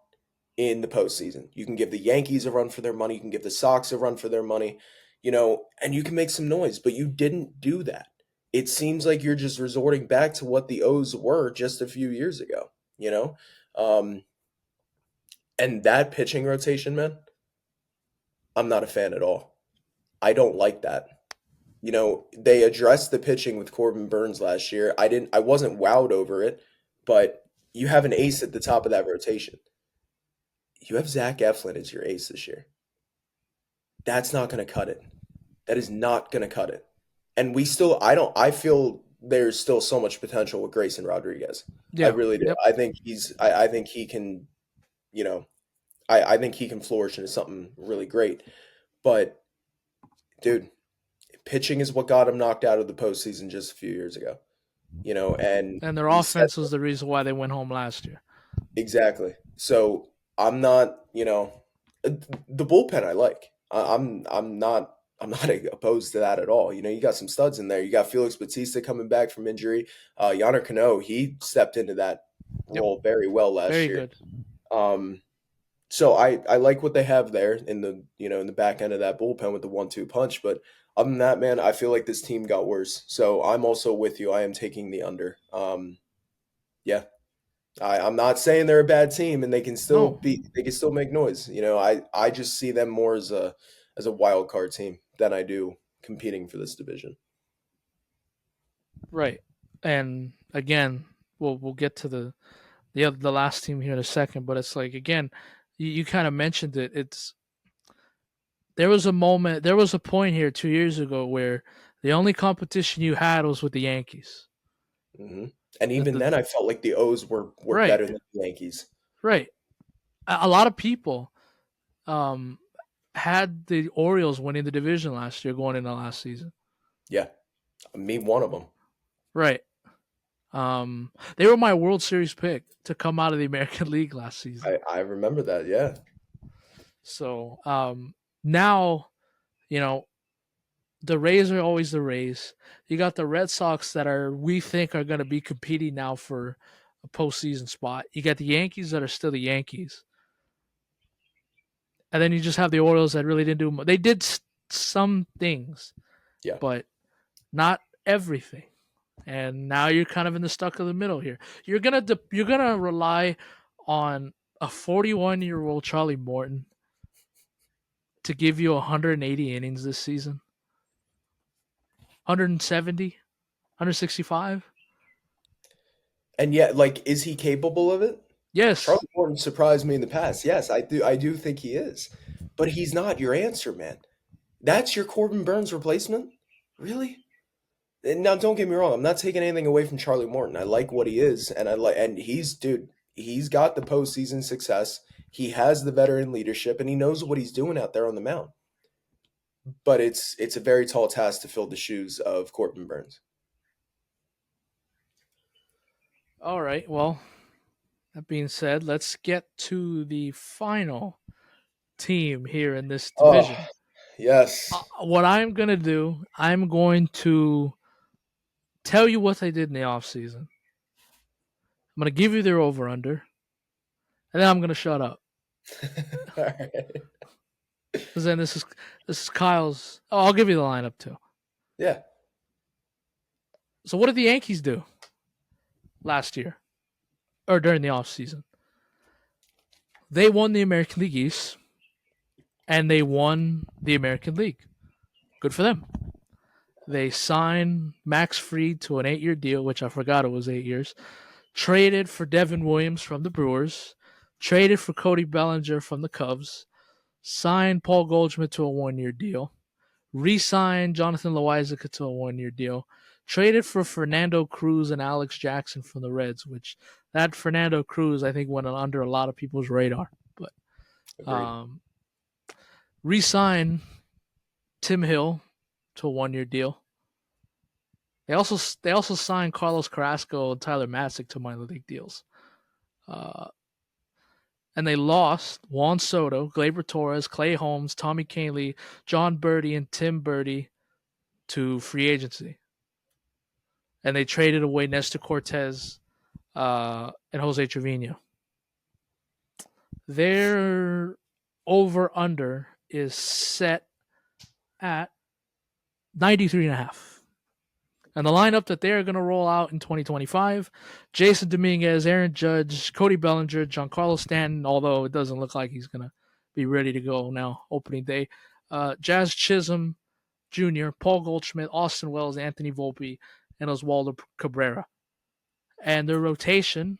in the postseason. You can give the Yankees a run for their money. You can give the Sox a run for their money, and you can make some noise, but you didn't do that. It seems like you're just resorting back to what the O's were just a few years ago, you know? Um, and that pitching rotation, man, I'm not a fan at all. I don't like that. They addressed the pitching with Corbin Burns last year. I wasn't wowed over it, but you have an ace at the top of that rotation. You have Zach Eflin as your ace this year. That's not going to cut it. That is not going to cut it. And I feel there's still so much potential with Grayson Rodriguez. I Yeah. really do. Yep. I think he can, you know, I think he can flourish into something really great. But dude, pitching is what got him knocked out of the postseason just a few years ago. And And their he said offense was the reason why they went home last year. exactly. So I'm not, the bullpen I like. I'm not opposed to that at all. You got some studs in there. You got Felix Bautista coming back from injury. Yonder Cano, he stepped into that Yep. role very well last Very year. good. Um, so I like what they have there in the back end of that bullpen with the 1-2 punch. But other than that, man, I feel like this team got worse. So I'm also with you. I am taking the under. Yeah, I'm not saying they're a bad team and No. they can still make noise. I just see them more as a wild card team than I do competing for this division. Right. And again, we'll get to the last team here in a second, but it's like again, you kind of mentioned it. There was a point here 2 years ago where the only competition you had was with the Yankees. hmm And The, even the, then, I felt like the O's were right, better than the Yankees. right. A lot of people um, had the Orioles winning the division last year, going into last season. Yeah, me one of them. Right. They were my World Series pick to come out of the American League last season. I remember that. Yeah, So now, you know, the Rays are always the Rays. You got the Red Sox that we think are going to be competing now for a postseason spot. You got the Yankees that are still the Yankees, and then you just have the Orioles that really didn't do much. They did some things, yeah. but not everything. And now you're kind of in the stuck of the middle here. You're gonna rely on a 41-year-old Charlie Morton to give you 180 innings this season, 170, 165. And yet, like, is he capable of it? Yes. Charlie Morton surprised me in the past. Yes, I do think he is, but he's not your answer, man. That's your Corbin Burns replacement, really? And now, don't get me wrong. I'm not taking anything away from Charlie Morton. I like what he is, and dude. He's got the postseason success. He has the veteran leadership, and he knows what he's doing out there on the mound. But it's a very tall task to fill the shoes of Corbin Burns. All right. Well, that being said, let's get to the final team here in this Oh, division. yes. What I'm going to do, I'm going to tell you what they did in the offseason. I'm going to give you their over under, and then I'm going to shut up. All right. Because then this is Kyle's. Oh, I'll give you the lineup too. Yeah, So what did the Yankees do last year or during the offseason? They won the American League East and they won the American League. Good for them. They signed Max Fried to an 8-year deal, which I forgot it was 8 years. Traded for Devin Williams from the Brewers. Traded for Cody Bellinger from the Cubs. Signed Paul Goldschmidt to a 1-year deal. Re-signed Jonathan Loizaga to a 1-year deal. Traded for Fernando Cruz and Alex Jackson from the Reds, which that Fernando Cruz I think went under a lot of people's radar. But agreed. um, re-signed Tim Hill to a 1-year deal. They also signed Carlos Carrasco and Tyler Matzik to minor league deals. Uh, and they lost Juan Soto, Gleyber Torres, Clay Holmes, Tommy Kahnle, John Birdie, and Tim Birdie to free agency. And they traded away Nestor Cortez and Jose Trevino. Their over under is set at 93.5. And the lineup that they're going to roll out in 2025, Jason Dominguez, Aaron Judge, Cody Bellinger, Giancarlo Stanton, although it doesn't look like he's going to be ready to go now, opening day. Jazz Chisholm Jr., Paul Goldschmidt, Austin Wells, Anthony Volpe, and Oswaldo Cabrera. And their rotation,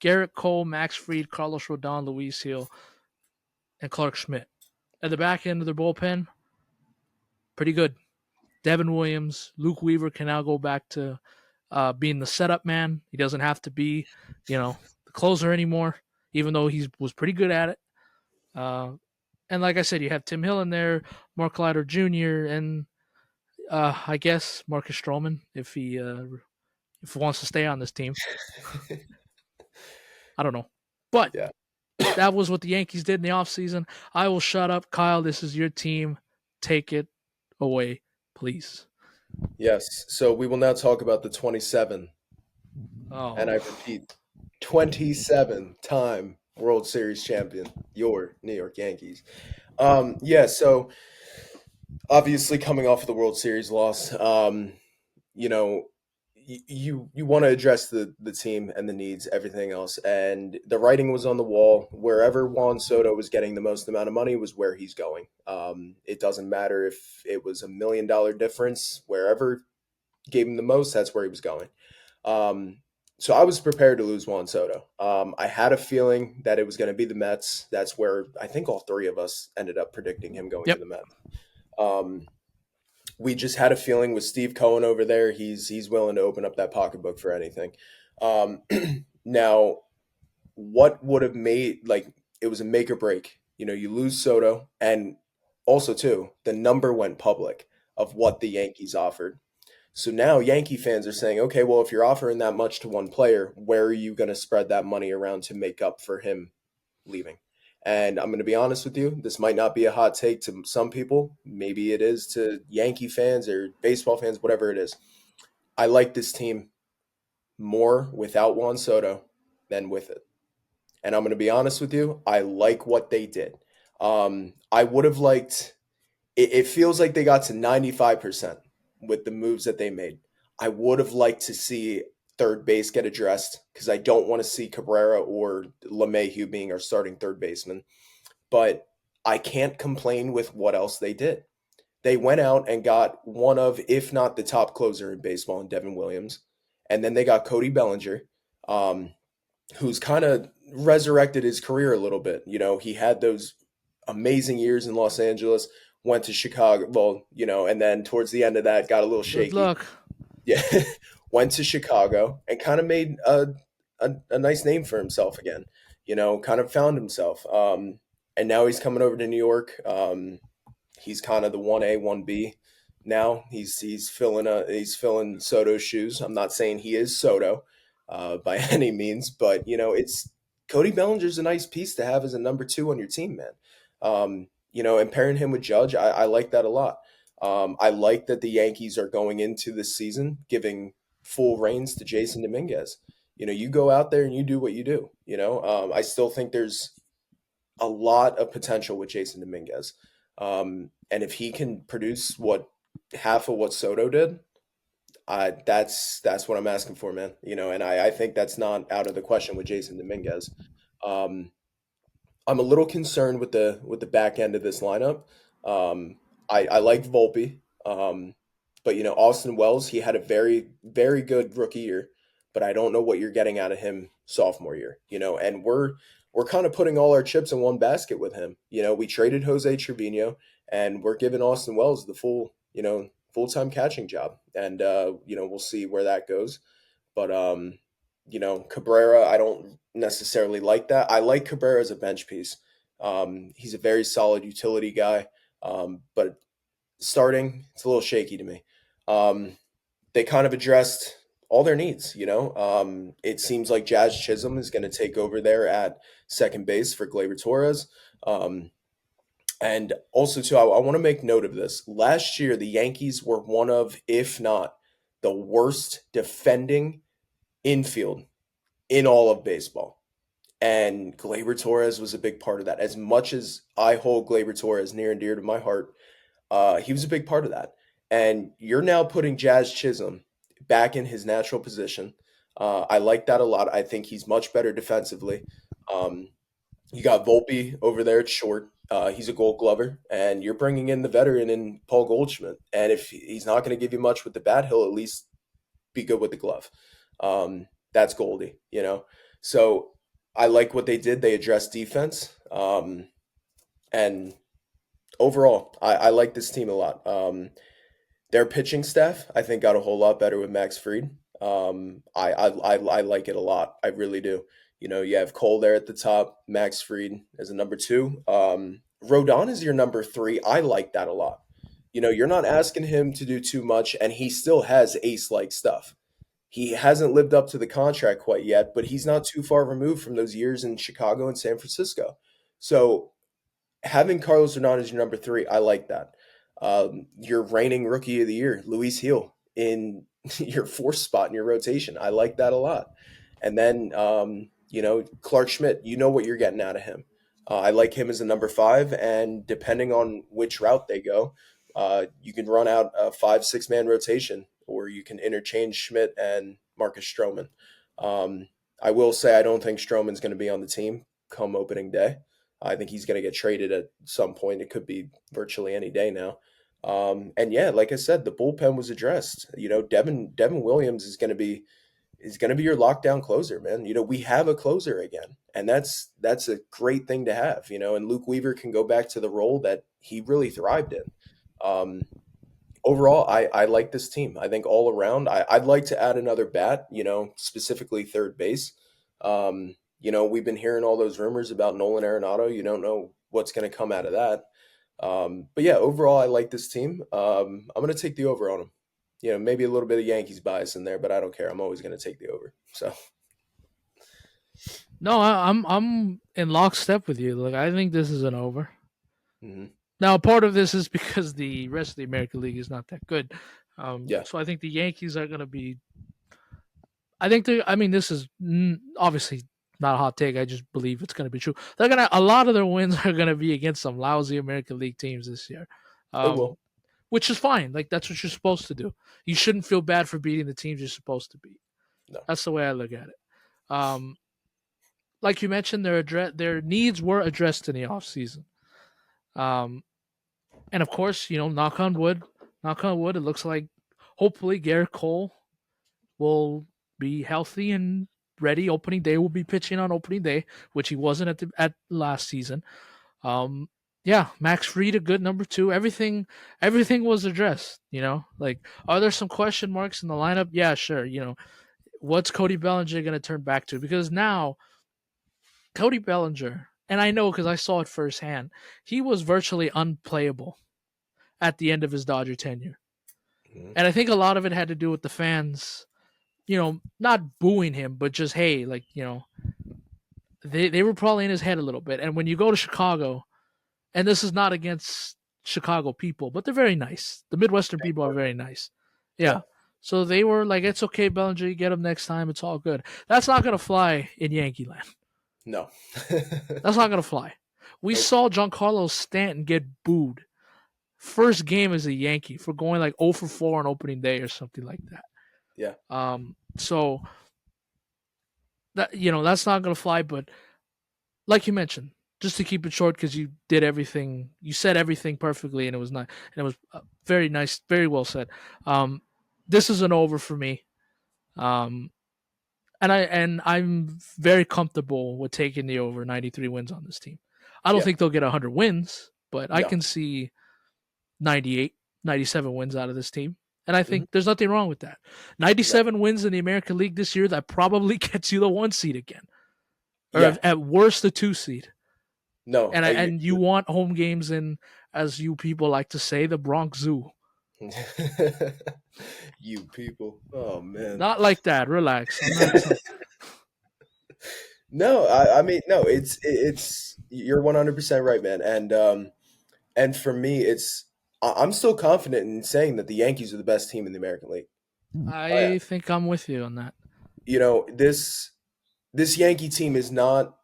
Garrett Cole, Max Fried, Carlos Rodon, Luis Hill, and Clark Schmidt. At the back end of their bullpen, pretty good. Devin Williams, Luke Weaver can now go back to being the setup man. He doesn't have to be, the closer anymore, even though he was pretty good at it. And like I said, you have Tim Hill in there, Mark Leiter Jr., and I guess Marcus Stroman if he wants to stay on this team. I don't know. But Yeah. that was what the Yankees did in the offseason. I will shut up. Kyle, this is your team. Take it away, please. Yes. So we will now talk about the 27, and I Oh, repeat, 27-time World Series champion, your New York Yankees. Yeah. So obviously, coming off of the World Series loss, you know, you want to address the team and the needs, everything else, and the writing was on the wall. Wherever Juan Soto was getting the most amount of money was where he's going. It doesn't matter if it was $1 million difference. Wherever gave him the most, that's where he was going. Um, so I was prepared to lose Juan Soto. I had a feeling that it was going to be the Mets. That's where I think all three of us ended up predicting him going to yep. the Mets. Um, we just had a feeling with Steve Cohen over there. He's willing to open up that pocketbook for anything. Um, now, what would have made like it was a make or break? You lose Soto, and also too the number went public of what the Yankees offered. So now Yankee fans are saying, okay, well, if you're offering that much to one player, where are you going to spread that money around to make up for him leaving? And I'm going to be honest with you, this might not be a hot take to some people. Maybe it is to Yankee fans or baseball fans, whatever it is. I like this team more without Juan Soto than with it. And I'm going to be honest with you, I like what they did. I would have liked it feels like they got to 95% with the moves that they made. I would have liked to see third base get addressed because I don't want to see Cabrera or LeMahieu being our starting third baseman. But I can't complain with what else they did. They went out and got one of, if not the top closer in baseball, in Devin Williams. And then they got Cody Bellinger, um, who's kind of resurrected his career a little bit. He had those amazing years in Los Angeles, went to Chicago, well, and then towards the end of that got a little Good shaky. luck. Yeah. Went to Chicago and kind of made a nice name for himself again, kind of found himself. And now he's coming over to New York. He's kind of the 1A, 1B now. He's filling Soto's shoes. I'm not saying he is Soto by any means, but it's Cody Bellinger's a nice piece to have as a number two on your team, man. And pairing him with Judge, I like that a lot. I like that the Yankees are going into this season giving full reins to Jason Dominguez. You go out there and you do what you do. I still think there's a lot of potential with Jason Dominguez. And if he can produce what half of what Soto did, that's what I'm asking for, man. And I think that's not out of the question with Jason Dominguez. Um, I'm a little concerned with the back end of this lineup. I like Volpe, but Austin Wells, he had a very very good rookie year, but I don't know what you're getting out of him sophomore year. And we're kind of putting all our chips in one basket with him. We traded Jose Trevino, and we're giving Austin Wells the full time catching job, and we'll see where that goes. But Cabrera, I don't necessarily like that. I like Cabrera as a bench piece. He's a very solid utility guy, but starting, it's a little shaky to me. Um, they kind of addressed all their needs. It seems like Jazz Chisholm is going to take over there at second base for Gleyber Torres. And also, too, I want to make note of this. Last year, the Yankees were one of, if not the worst defending infield in all of baseball. And Gleyber Torres was a big part of that. As much as I hold Gleyber Torres near and dear to my heart, he was a big part of that. And you're now putting Jazz Chisholm back in his natural position. I like that a lot. I think he's much better defensively. Um, you got Volpe over there at short. He's a Gold Glover, and you're bringing in the veteran in Paul Goldschmidt. And if he's not going to give you much with the bat, he'll at least be good with the glove. That's Goldie. So I like what they did. They addressed defense, and overall, I like this team a lot. Their pitching staff, I think, got a whole lot better with Max Fried. I like it a lot. I really do. You have Cole there at the top, Max Fried as a number two. Rodon is your number three. I like that a lot. You're not asking him to do too much, and he still has ace like stuff. He hasn't lived up to the contract quite yet, but he's not too far removed from those years in Chicago and San Francisco. So having Carlos Rodon as your number three, I like that. Your reigning rookie of the year, Luis Heel, in your fourth spot in your rotation. I like that a lot. And then, Clark Schmidt, you know what you're getting out of him. I like him as a number five, and depending on which route they go, you can run out a 5-6 man rotation, or you can interchange Schmidt and Marcus Stroman. I will say I don't think Stroman's going to be on the team come opening day. I think he's going to get traded at some point. It could be virtually any day now. And yeah, like I said, the bullpen was addressed. Devin Williams is going to be your lockdown closer, man. We have a closer again, and that's a great thing to have. And Luke Weaver can go back to the role that he really thrived in. Um, Overall, I like this team. I think all around, I'd like to add another bat. Specifically third base. We've been hearing all those rumors about Nolan Arenado. You don't know what's going to come out of that. But yeah, overall, I like this team. I'm going to take the over on them. Maybe a little bit of Yankees bias in there, but I don't care. I'm always going to take the over. So, No, I'm in lockstep with you. Like I think this is an over. mhm. Now, part of this is because the rest of the American League is not that good. Yeah, So I think the Yankees are going to be. I think they. I mean, this is obviously not a hot take. I just believe it's going to be true. They're gonna. A lot of their wins are going to be against some lousy American League teams this year, it um, will. which is fine. Like that's what you're supposed to do. You shouldn't feel bad for beating the teams you're supposed to beat. No. That's the way I look at it. Um, like you mentioned, their needs were addressed in the off season. Um, and of course, knock on wood, it looks like hopefully Garrett Cole will be healthy and ready. Opening day will be pitching on opening day, which he wasn't at last season. Um, yeah, Max Fried a good number two. Everything was addressed. Like are there some question marks in the lineup? Yeah, sure. What's Cody Bellinger going to turn back to? Because now Cody Bellinger, and I know because I saw it firsthand, he was virtually unplayable at the end of his Dodger tenure. Mhm. And I think a lot of it had to do with the fans, not booing him, but just, hey, like, they were probably in his head a little bit. And when you go to Chicago, and this is not against Chicago people, but they're very nice. The Midwestern people are very nice. Yeah. Yeah. So they were like, it's okay, Bellinger, you get him next time. It's all good. That's not going to fly in Yankee land. No. That's not going to fly. We Nope. saw Giancarlo Stanton get booed first game as a Yankee for going like 0 for 4 on opening day or something like that. Yeah. So that that's not gonna fly. But like you mentioned, just to keep it short, because you did everything, you said everything perfectly, and it was not, and it was very nice, very well said. Um, this is an over for me. Um, I'm very comfortable with taking the over 93 wins on this team. I don't Yeah. think they'll get 100 wins, but I No. can see 98, 97 wins out of this team. And I Hmm. think there's nothing wrong with that. No. 97 wins in the American League this year, that probably gets you the 1 seed again, or Yeah. at worst the 2 seed. No. And you want home games in, as you people like to say, the Bronx Zoo. You people. Oh man. Not like that. Relax. I'm not. No, I mean no, it's you're 100% right, man. And for me I'm still confident in saying that the Yankees are the best team in the American League. I am. I think I'm with you on that. This Yankee team is not,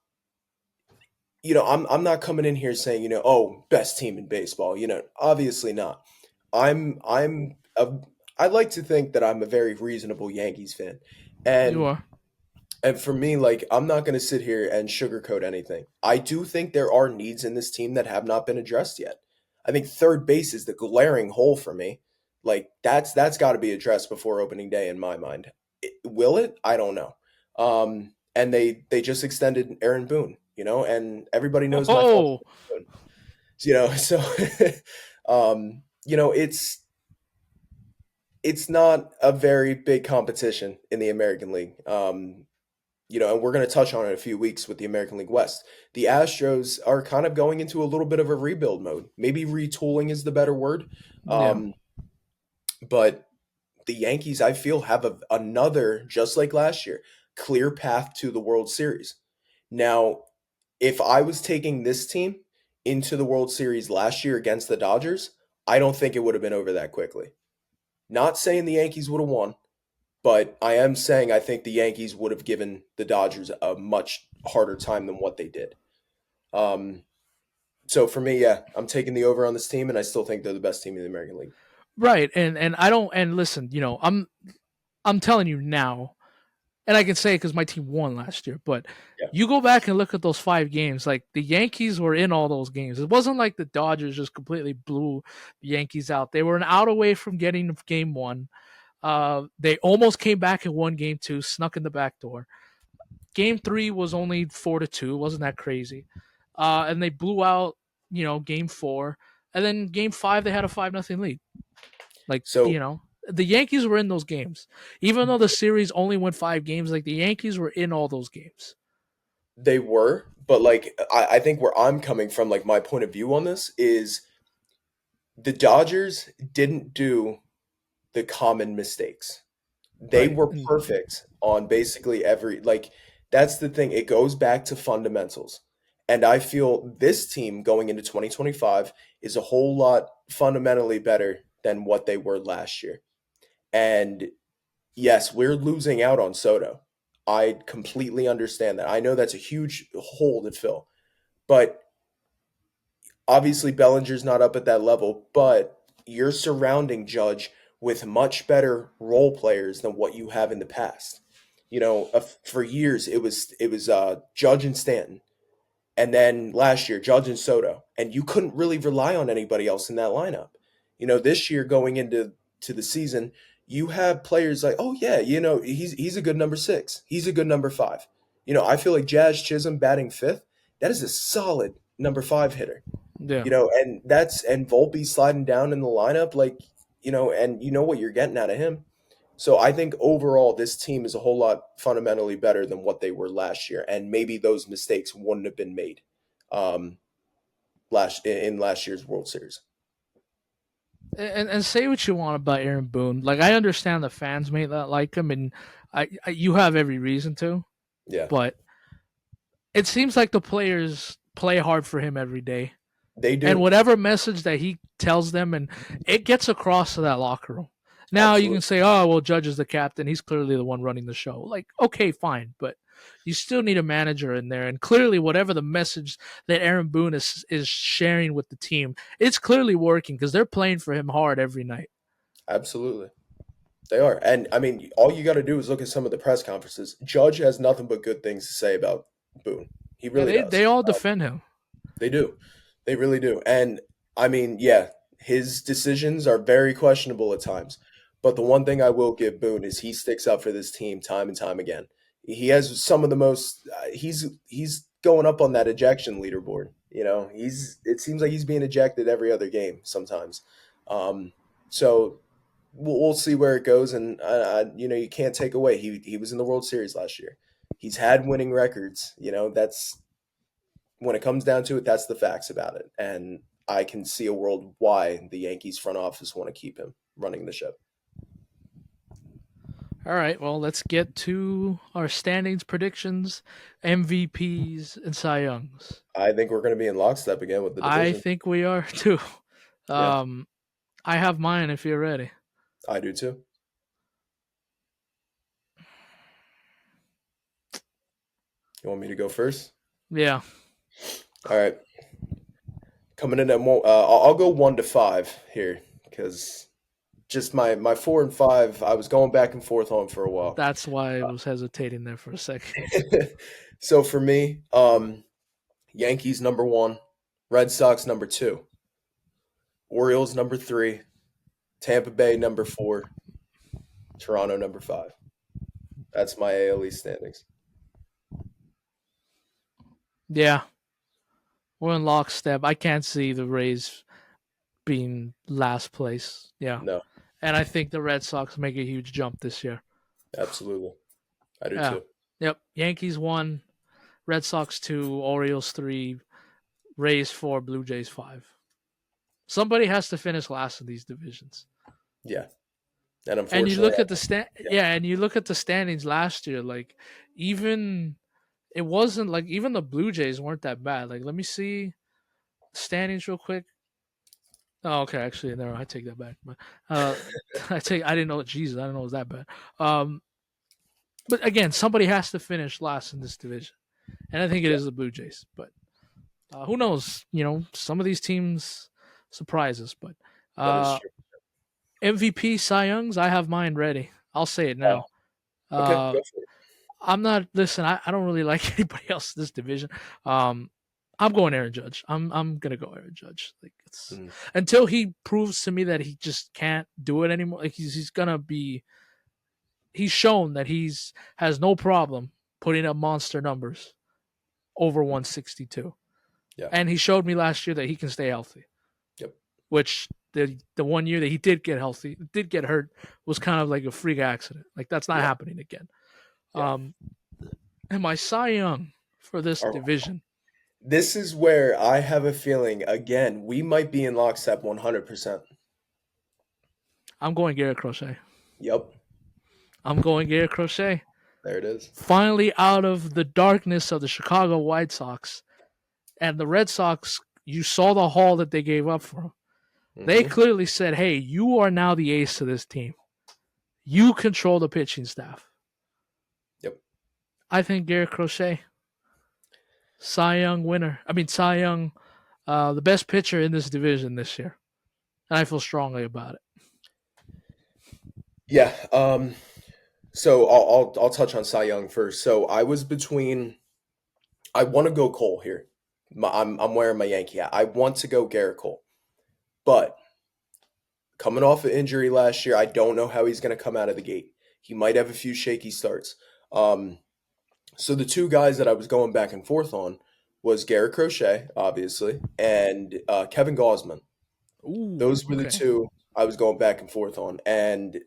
I'm not coming in here saying, oh, best team in baseball. Obviously not. I'm a I like to think that I'm a very reasonable Yankees fan. You And are. And for me, like, I'm not going to sit here and sugarcoat anything. I do think there are needs in this team that have not been addressed yet. I think third base is the glaring hole for me. Like, that's got to be addressed before opening day in my mind. Will it? I don't know. And they just extended Aaron Boone, and everybody knows my thoughts Oh, on Boone. So it's not a very big competition in the American League. And we're going to touch on it in a few weeks with the American League West. The Astros are kind of going into a little bit of a rebuild mode. Maybe retooling is the better word. yeah. Um, but the Yankees, I feel, have another, just like last year, clear path to the World Series. Now, if I was taking this team into the World Series last year against the Dodgers, I don't think it would have been over that quickly. Not saying the Yankees would have won, but I am saying I think the Yankees would have given the Dodgers a much harder time than what they did. Um, so for me, yeah, I'm taking the over on this team, and I still think they're the best team in the American League. Right. And I don't. And listen, I'm telling you now, and I can say it because my team won last year. But Yeah. you go back and look at those 5 games. Like the Yankees were in all those games. It wasn't like the Dodgers just completely blew the Yankees out. They were an out away from getting game one. They almost came back and won game two, snuck in the back door. Game three was only 4-2. Wasn't that crazy? And they blew out, game four. And then game five, they had a 5-0 lead. Like, So the Yankees were in those games. Even though the series only went 5 games, like the Yankees were in all those games. they were, but like I think where I'm coming from, like my point of view on this is the Dodgers didn't do the common mistakes. They Right. were perfect on basically every, like, that's the thing. It goes back to fundamentals. And I feel this team going into 2025 is a whole lot fundamentally better than what they were last year. And yes, we're losing out on Soto. I completely understand that. I know that's a huge hole to fill. But obviously Bellinger's not up at that level, but you're surrounding Judge with much better role players than what you have in the past. For years it was Judge and Stanton, and then last year Judge and Soto, and you couldn't really rely on anybody else in that lineup. This year going into the season, you have players like, oh yeah, he's a good number six, he's a good number five. I feel like Jazz Chisholm batting fifth, that is a solid number five hitter. Yeah. And Volpe sliding down in the lineup, like, and you know what you're getting out of him. So I think overall this team is a whole lot fundamentally better than what they were last year, and maybe those mistakes wouldn't have been made um, last year's World Series. And say what you want about Aaron Boone. Like, I understand the fans may not like him, and you have every reason to, Yeah, but it seems like the players play hard for him every day. they And do. whatever message that he tells them, and it gets across to that locker room. Now you can Absolutely. say, "Oh, well, Judge is the captain; he's clearly the one running the show." Like, okay, fine, but you still need a manager in there. And clearly, whatever the message that Aaron Boone is sharing with the team, it's clearly working because they're playing for him hard every night. Absolutely. They are. And I mean, all you got to do is look at some of the press conferences. Judge has nothing but good things to say about Boone. He Yeah, really they does. all defend him. They do. They really do. And I mean, yeah, his decisions are very questionable at times. But the one thing I will give Boone is he sticks up for this team time and time again. He has some of the most. He's going up on that ejection leaderboard. You know, he's. It seems like he's being ejected every other game sometimes. So we'll see where it goes. And you know, you can't take away. He was in the World Series last year. He's had winning records. You know, that's when it comes down to it, that's the facts about it. And I can see a world why the Yankees front office want to keep him running the ship. All right, well, let's get to our standings predictions, MVPs, and Cy Youngs. I think we're going to be in lockstep again with the I division. think we are too. Yeah, Um, I have mine if you're ready. I do too. You want me to go first? Yeah, All right. Coming in at I'll go 1 to 5 here because just my 4 and 5. I was going back and forth on for a while. that's why I was hesitating there for a second. So for me, Yankees number 1, Red Sox number 2, Orioles number 3, Tampa Bay number 4, Toronto number 5. That's my AL East standings. Yeah, we're in lockstep. I can't see the Rays being last place. Yeah, No, and I think the Red Sox make a huge jump this year. absolutely. I do Yeah. too. Yep. Yankees 1, Red Sox 2, Orioles 3, Rays 4, Blue Jays 5. Somebody has to finish last in these divisions. Yeah. And And you unfortunately, look at the yeah. and you look at the standings last year. Like even it wasn't like even the Blue Jays weren't that bad. Like let me see standings real quick. Oh, okay. Actually, no, I take that back. But uh, I didn't know. Jesus, I didn't know it was that bad. But again, somebody has to finish last in this division, and I think it Yeah, is the Blue Jays. But who knows? You know, some of these teams surprise us. But that is uh, true. MVP Cy Youngs, I have mine ready. I'll say it Uh, now. okay, Uh, go for it. I'm not. Listen, I don't really like anybody else in this division. Um, I'm going Aaron Judge. I'm gonna go Aaron Judge. Like it's Mhm. until he proves to me that he just can't do it anymore. Like he's gonna be. He's shown that he's has no problem putting up monster numbers over 162, Yeah. and he showed me last year that he can stay healthy. Yep. Which the 1 year that he did get healthy, did get hurt, was kind of like a freak accident. Like that's not Yeah. happening again. Yeah. Um, and my Cy Young for this All right. division, This is where I have a feeling again we might be in lockstep 100%. I'm going Garrett Crochet. Yep. I'm going Garrett Crochet. There it is. Finally out of the darkness of the Chicago White Sox and the Red Sox, you saw the haul that they gave up for him. They Hmm. clearly said, hey, you are now the ace of this team. You control the pitching staff. Yep. I think Garrett Crochet, Cy Young winner. I mean, Cy Young, the best pitcher in this division this year. And I feel strongly about it. Yeah. So I'll touch on Cy Young first. So I was between. I want to go Cole here. I'm wearing my Yankee hat. I want to go Garrett Cole, but coming off an injury last year, I don't know how he's going to come out of the gate. He might have a few shaky starts. Um, so the two guys that I was going back and forth on was Garrett Crochet, obviously, and Kevin Gausman. Ooh, Those were the okay. two I was going back and forth on, and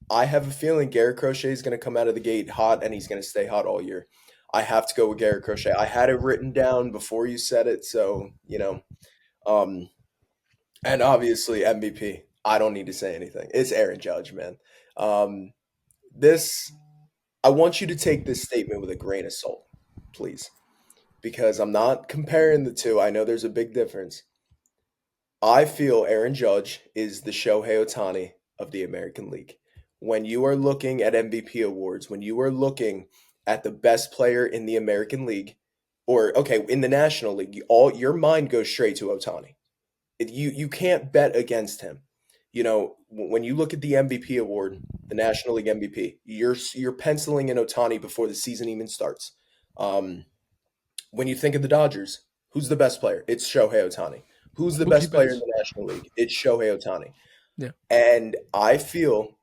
I have a feeling Garrett Crochet is going to come out of the gate hot, and he's going to stay hot all year. I have to go with Garrett Crochet. I had it written down before you said it, so you know. Um, and obviously MVP. I don't need to say anything. It's Aaron Judge, man. Um, this I want you to take this statement with a grain of salt, please, because I'm not comparing the two. I know there's a big difference. I feel Aaron Judge is the Shohei Ohtani of the American League. When you are looking at MVP awards, when you are looking at the best player in the American League, or okay, in the National League, all your mind goes straight to Otani. You can't bet against him. You know, when you look at the MVP award, the National League MVP, you're penciling in Otani before the season even starts. Um, when you think of the Dodgers, who's the best player? It's Shohei Otani. Who's the Mookie best player in Betts. the National League? It's Shohei Otani. Yeah. And I feel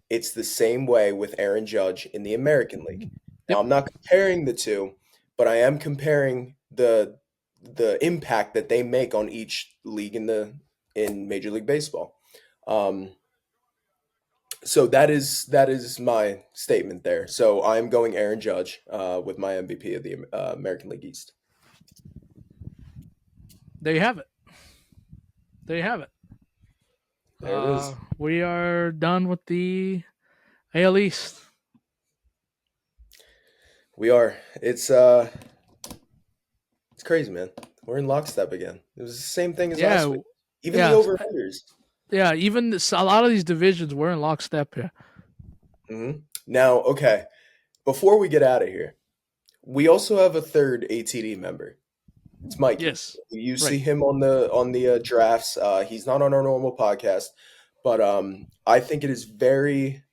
it's the same way with Aaron Judge in the American League. Now, Yep. I'm not comparing the two, but I am comparing the impact that they make on each league in Major League Baseball. Um, so that is my statement there. So I'm going Aaron Judge with my MVP of the American League East. There you have it. There you have it. There it is. We are done with the AL East. We are. It's crazy, man. We're in lockstep again. It was the same thing as last Yeah. week. Even the Yeah. over-unders. Yeah. Even this, a lot of these divisions, we're in lockstep here. Now, okay, before we get out of here, we also have a third ATD member. It's Mikey. Yes. You see Right. him on the drafts. He's not on our normal podcast, but I think it is very.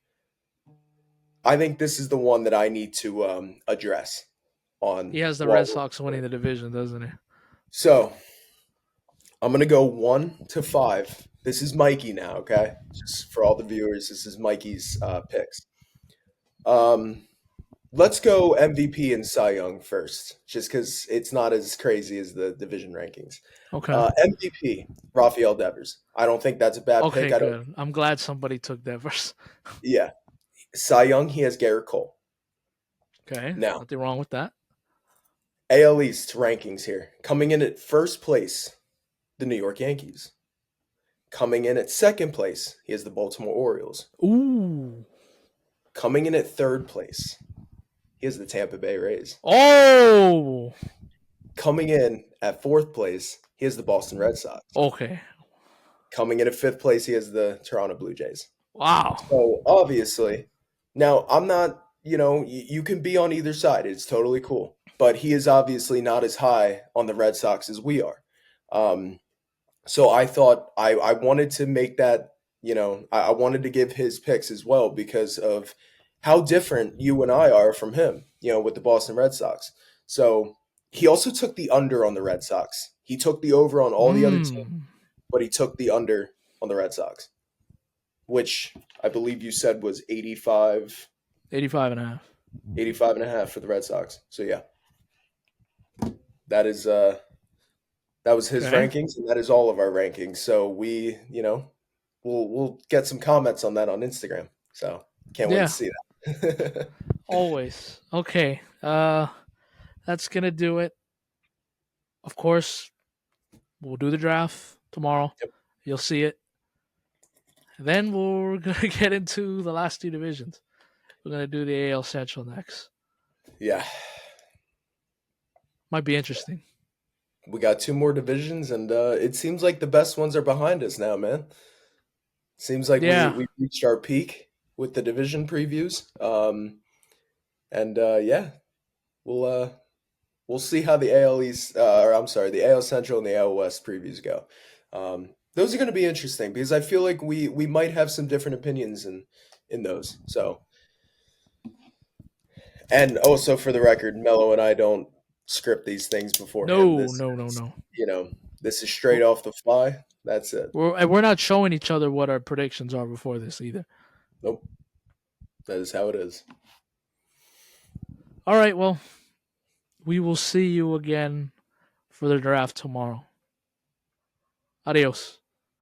I think this is the one that I need to address He on has the while Red we're Sox winning recording. the division, doesn't he? So I'm gonna go 1 to 5. This is Mikey now, okay? Just for all the viewers, this is Mikey's picks. Um, let's go MVP and Cy Young first, just because it's not as crazy as the division rankings. Okay. MVP, Rafael Devers. I don't think that's a bad pick. Okay, I don't. good. I'm glad somebody took Devers. Yeah, Cy Young. He has Garrett Cole. Okay. Now, Nothing wrong with that. AL East rankings here. Coming in at first place, the New York Yankees. Coming in at second place, he has the Baltimore Orioles. Ooh. Coming in at third place, he has the Tampa Bay Rays. Oh. Coming in at fourth place, he has the Boston Red Sox. Okay. Coming in at fifth place, he has the Toronto Blue Jays. Wow. So obviously, now I'm not, you can be on either side. It's totally cool. But he is obviously not as high on the Red Sox as we are. Um, so I thought I wanted to make that, I wanted to give his picks as well because of how different you and I are from him, with the Boston Red Sox. So he also took the under on the Red Sox. He took the over on all the other teams, Mm. but he took the under on the Red Sox, which I believe you said was 85, 85 and a half. 85 and a half for the Red Sox. So yeah, that is that was his Okay. rankings, and that is all of our rankings. So we, we'll get some comments on that on Instagram. So can't wait to Yeah. see that. Always. Okay. That's gonna do it. Of course, we'll do the draft tomorrow. Yep. You'll see it. Then we're gonna get into the last two divisions. We're gonna do the AL Central next. Yeah, Might be interesting. we got two more divisions, and it seems like the best ones are behind us now, man. Seems like we Yeah. we reached our peak with the division previews. And yeah, we'll uh, we'll see how the AL East, or I'm sorry, the AL Central and the AL West previews go. Those are going to be interesting because I feel like we might have some different opinions in those. So, and also for the record, Mello and I don't script these things beforehand. No, This no, no, is, no. this is straight off the fly. That's it. We're not showing each other what our predictions are before this either. Nope. That is how it is. All right, well, we will see you again for the draft tomorrow. Adios.